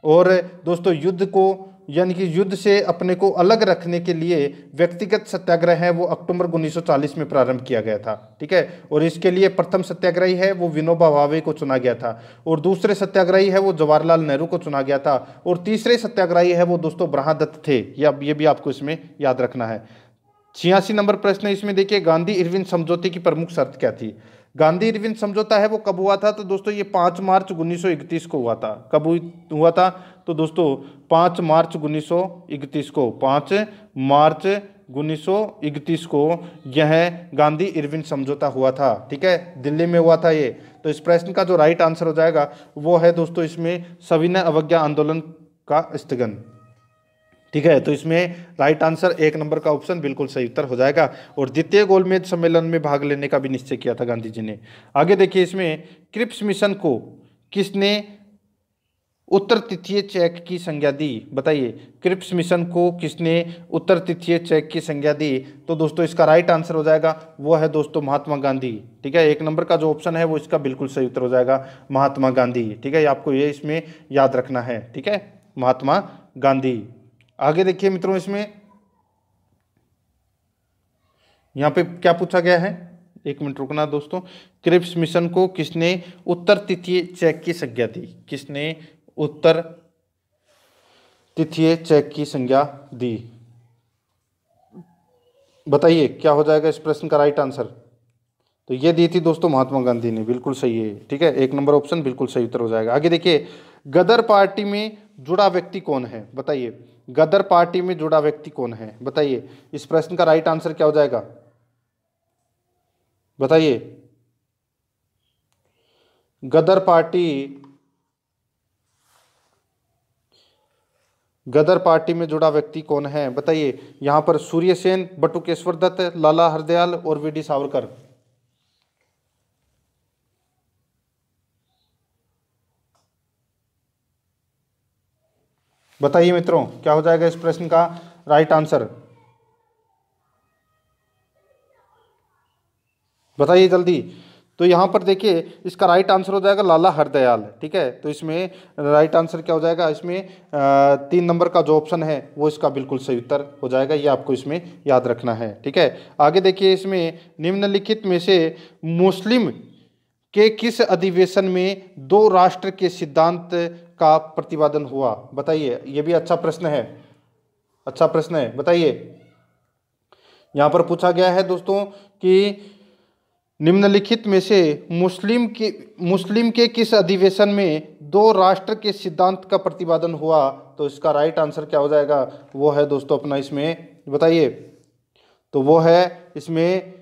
और दोस्तों युद्ध को, यानी कि युद्ध से अपने को अलग रखने के लिए व्यक्तिगत सत्याग्रह है वो अक्टूबर 1940 में प्रारंभ किया गया था। ठीक है, और इसके लिए प्रथम सत्याग्रही है वो विनोबा भावे को चुना गया था, और दूसरे सत्याग्रही है वो जवाहरलाल नेहरू को चुना गया था, और तीसरे सत्याग्रही है वो दोस्तों ब्रह्मदत्त थे। ये भी आपको इसमें याद रखना है। 86 नंबर प्रश्न है इसमें, देखिए गांधी इरविन समझौते की प्रमुख शर्त क्या थी? गांधी इरविन समझौता है वो कब हुआ था? तो दोस्तों ये 5 मार्च 1931 को हुआ था। कब हुआ था? तो दोस्तों 5 मार्च 1931 को, 5 मार्च 1931 को यह गांधी इरविन समझौता हुआ था। ठीक है, दिल्ली में हुआ था ये। तो इस प्रश्न का जो राइट आंसर हो जाएगा वो है दोस्तों इसमें सविनय अवज्ञा आंदोलन का स्थगन। ठीक है, तो इसमें राइट आंसर 1 नंबर का ऑप्शन बिल्कुल सही उत्तर हो जाएगा। और द्वितीय गोलमेज सम्मेलन में भाग लेने का भी निश्चय किया था गांधी जी ने। आगे देखिए, इसमें क्रिप्स मिशन को किसने उत्तर तिथीय चेक की संज्ञा दी? बताइए, क्रिप्स मिशन को किसने उत्तर तिथीय चेक की संज्ञा दी? तो दोस्तों इसका राइट आंसर हो जाएगा वो है दोस्तों महात्मा गांधी। ठीक है, 1 नंबर का जो ऑप्शन है वो इसका बिल्कुल सही उत्तर हो जाएगा महात्मा गांधी। ठीक है, आपको ये इसमें याद रखना है। ठीक है, महात्मा गांधी। आगे देखिए मित्रों, इसमें यहाँ पे क्या पूछा गया है, 1 मिनट रुकना दोस्तों। क्रिप्स मिशन को किसने उत्तर तिथीय चेक की संज्ञा दी? किसने उत्तर तिथीय चेक की संज्ञा दी? बताइए क्या हो जाएगा इस प्रश्न का राइट आंसर? तो ये दी थी दोस्तों महात्मा गांधी ने। बिल्कुल सही है। ठीक है, 1 नंबर ऑप्शन बिल्कुल सही उत्तर हो जाएगा। आगे देखिए, गदर पार्टी में जुड़ा व्यक्ति कौन है? बताइए, गदर पार्टी में जुड़ा व्यक्ति कौन है? बताइए, इस प्रश्न का राइट आंसर क्या हो जाएगा? बताइए, गदर पार्टी में जुड़ा व्यक्ति कौन है? बताइए, यहां पर सूर्य सेन, बटुकेश्वर दत्त, लाला हरदयाल और वीडी सावरकर। बताइए मित्रों, क्या हो जाएगा इस प्रश्न का राइट आंसर? बताइए जल्दी। तो यहां पर देखिए, इसका राइट आंसर हो जाएगा लाला हरदयाल। ठीक है, तो इसमें राइट आंसर क्या हो जाएगा? इसमें 3 नंबर का जो ऑप्शन है वो इसका बिल्कुल सही उत्तर हो जाएगा। ये आपको इसमें याद रखना है। ठीक है, आगे देखिए, इसमें निम्नलिखित में से मुस्लिम के किस अधिवेशन में 2 राष्ट्र के सिद्धांत का प्रतिपादन हुआ? बताइए, ये भी अच्छा प्रश्न है, अच्छा प्रश्न है। बताइए, यहां पर पूछा गया है दोस्तों कि निम्नलिखित में से मुस्लिम के किस अधिवेशन में 2 राष्ट्र के सिद्धांत का प्रतिपादन हुआ? तो इसका राइट आंसर क्या हो जाएगा? वो है दोस्तों अपना इसमें, बताइए, तो वो है इसमें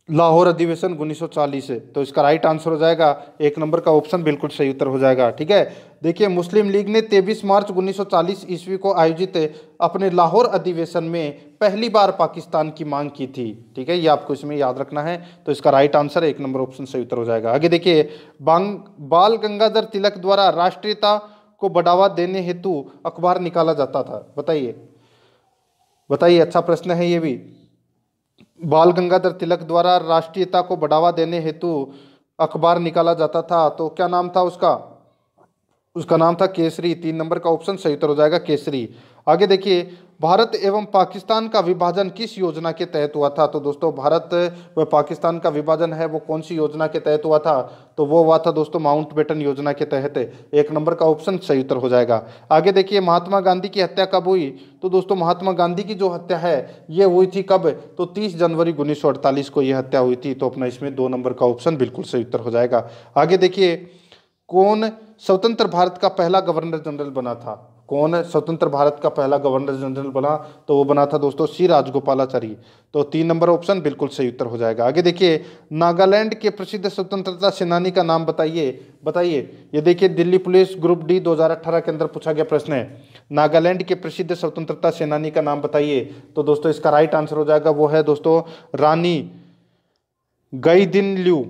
लाहौर अधिवेशन 1940 है। तो इसका राइट आंसर हो जाएगा 1 नंबर का ऑप्शन बिल्कुल सही उत्तर हो जाएगा। ठीक है, देखिए, मुस्लिम लीग ने 23 मार्च 1940 ईस्वी को आयोजित अपने लाहौर अधिवेशन में पहली बार पाकिस्तान की मांग की थी। ठीक है, ये आपको इसमें याद रखना है। तो इसका राइट आंसर 1 नंबर ऑप्शन सही उत्तर हो जाएगा। आगे देखिए, बाल गंगाधर तिलक द्वारा राष्ट्रीयता को बढ़ावा देने हेतु अखबार निकाला जाता था। बताइए, बताइए, अच्छा प्रश्न है ये भी। बाल गंगाधर तिलक द्वारा राष्ट्रीयता को बढ़ावा देने हेतु अखबार निकाला जाता था, तो क्या नाम था उसका? उसका नाम था केसरी। 3 नंबर का ऑप्शन सही उत्तर हो जाएगा, केसरी। आगे देखिए, भारत एवं पाकिस्तान का विभाजन किस योजना के तहत हुआ था? तो दोस्तों, भारत व पाकिस्तान का विभाजन है वो कौन सी योजना के तहत हुआ था? तो वो हुआ था दोस्तों माउंटबेटन योजना के तहत। 1 नंबर का ऑप्शन सही उत्तर हो जाएगा। आगे देखिए, महात्मा गांधी की हत्या कब हुई? तो दोस्तों, महात्मा गांधी की जो हत्या है ये हुई थी कब? तो 30 जनवरी 1948 को ये हत्या हुई थी। तो अपना इसमें 2 नंबर का ऑप्शन बिल्कुल सही उत्तर हो जाएगा। आगे देखिए, कौन स्वतंत्र भारत का पहला गवर्नर जनरल बना था? कौन स्वतंत्र भारत का पहला गवर्नर जनरल बना? तो वो बना था दोस्तों सी राजगोपालाचारी। तो 3 नंबर ऑप्शन बिल्कुल सही उत्तर हो जाएगा। आगे देखिए, नागालैंड के प्रसिद्ध स्वतंत्रता सेनानी का नाम बताइए। बताइए, ये देखिए, दिल्ली पुलिस ग्रुप डी 2018 के अंदर पूछा गया प्रश्न है। नागालैंड के प्रसिद्ध स्वतंत्रता सेनानी का नाम बताइए। तो दोस्तों, इसका राइट आंसर हो जाएगा, वो है दोस्तों रानी गईदिनल्यू।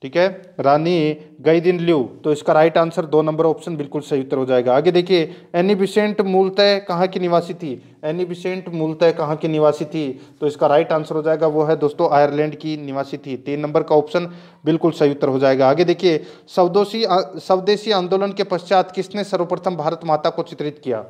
ठीक है, रानी गईदिनल्यू। तो इसका राइट आंसर 2 नंबर ऑप्शन बिल्कुल सही उत्तर हो जाएगा। आगे देखिए, एनी बिसेंट मूलतः कहाँ की निवासी थी? एनी बिसेंट मूलतः कहाँ की निवासी थी? तो इसका राइट आंसर हो जाएगा, वो है दोस्तों आयरलैंड की निवासी थी। 3 नंबर का ऑप्शन बिल्कुल सही उत्तर हो जाएगा। आगे देखिए, स्वदेशी आंदोलन के पश्चात किसने सर्वप्रथम भारत माता को चित्रित किया?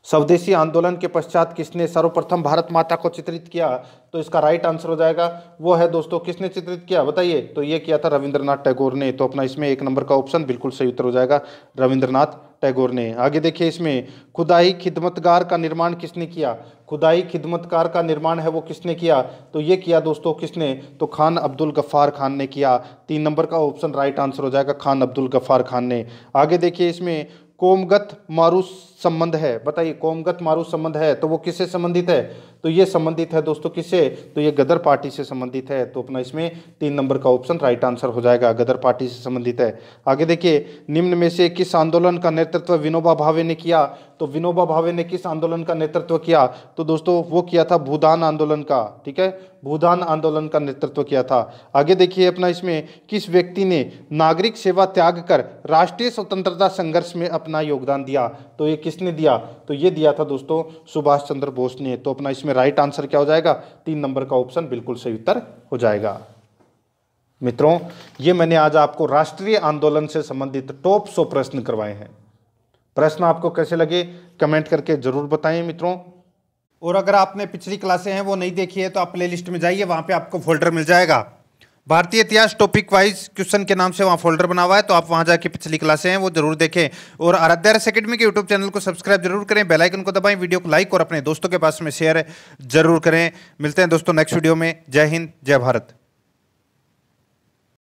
स्वदेशी आंदोलन के पश्चात किसने सर्वप्रथम भारत माता को चित्रित किया? तो इसका राइट आंसर हो जाएगा, वो है दोस्तों, किसने चित्रित किया? बताइए। तो ये किया था रविंद्रनाथ टैगोर ने। तो अपना इसमें 1 नंबर का ऑप्शन बिल्कुल सही उत्तर हो जाएगा, रविंद्रनाथ टैगोर ने। आगे देखिए, इसमें खुदाई खिदमतगार का निर्माण किसने किया? खुदाई खिदमतगार का निर्माण है वो किसने किया? तो ये किया दोस्तों किसने? तो खान अब्दुल गफ्फार खान ने किया। 3 नंबर का ऑप्शन राइट आंसर हो जाएगा, खान अब्दुल गफ्फार खान ने। आगे देखिए, इसमें कोमगत मारू संबंध है। बताइए, कोमगत मारू संबंध है तो वो किससे संबंधित है? तो ये संबंधित है दोस्तों किससे? तो ये गदर पार्टी से संबंधित है। तो अपना इसमें 3 नंबर का ऑप्शन राइट आंसर हो जाएगा, गदर पार्टी से संबंधित है। आगे देखिए, निम्न में से किस आंदोलन का नेतृत्व विनोबा भावे ने किया? तो विनोबा भावे ने किस आंदोलन का नेतृत्व किया? तो दोस्तों, वो किया था भूदान आंदोलन का। ठीक है, भूदान आंदोलन का नेतृत्व किया था। आगे देखिए, अपना इसमें किस व्यक्ति ने नागरिक सेवा त्याग कर राष्ट्रीय स्वतंत्रता संघर्ष में अपना योगदान दिया? तो ये किसने दिया? तो ये दिया था दोस्तों सुभाष चंद्र बोस ने। तो अपना इसमें राइट आंसर क्या हो जाएगा? 3 नंबर का ऑप्शन बिल्कुल सही उत्तर हो जाएगा। मित्रों, ये मैंने आज आपको राष्ट्रीय आंदोलन से संबंधित टॉप 100 प्रश्न करवाए हैं। प्रश्न आपको कैसे लगे कमेंट करके जरूर बताएं मित्रों। और अगर आपने पिछली क्लासें हैं वो नहीं देखी है तो आप प्ले लिस्ट में जाइए, वहां पे आपको फोल्डर मिल जाएगा, भारतीय इतिहास टॉपिक वाइज क्वेश्चन के नाम से वहां फोल्डर बना हुआ है। तो आप वहां जाके पिछली क्लासें हैं वो जरूर देखें। और आराध्या एकेडमी के यूट्यूब चैनल को सब्सक्राइब जरूर करें, बेल आइकन को दबाएं, वीडियो को लाइक और अपने दोस्तों के पास में शेयर जरूर करें। मिलते हैं दोस्तों नेक्स्ट वीडियो में। जय हिंद, जय भारत।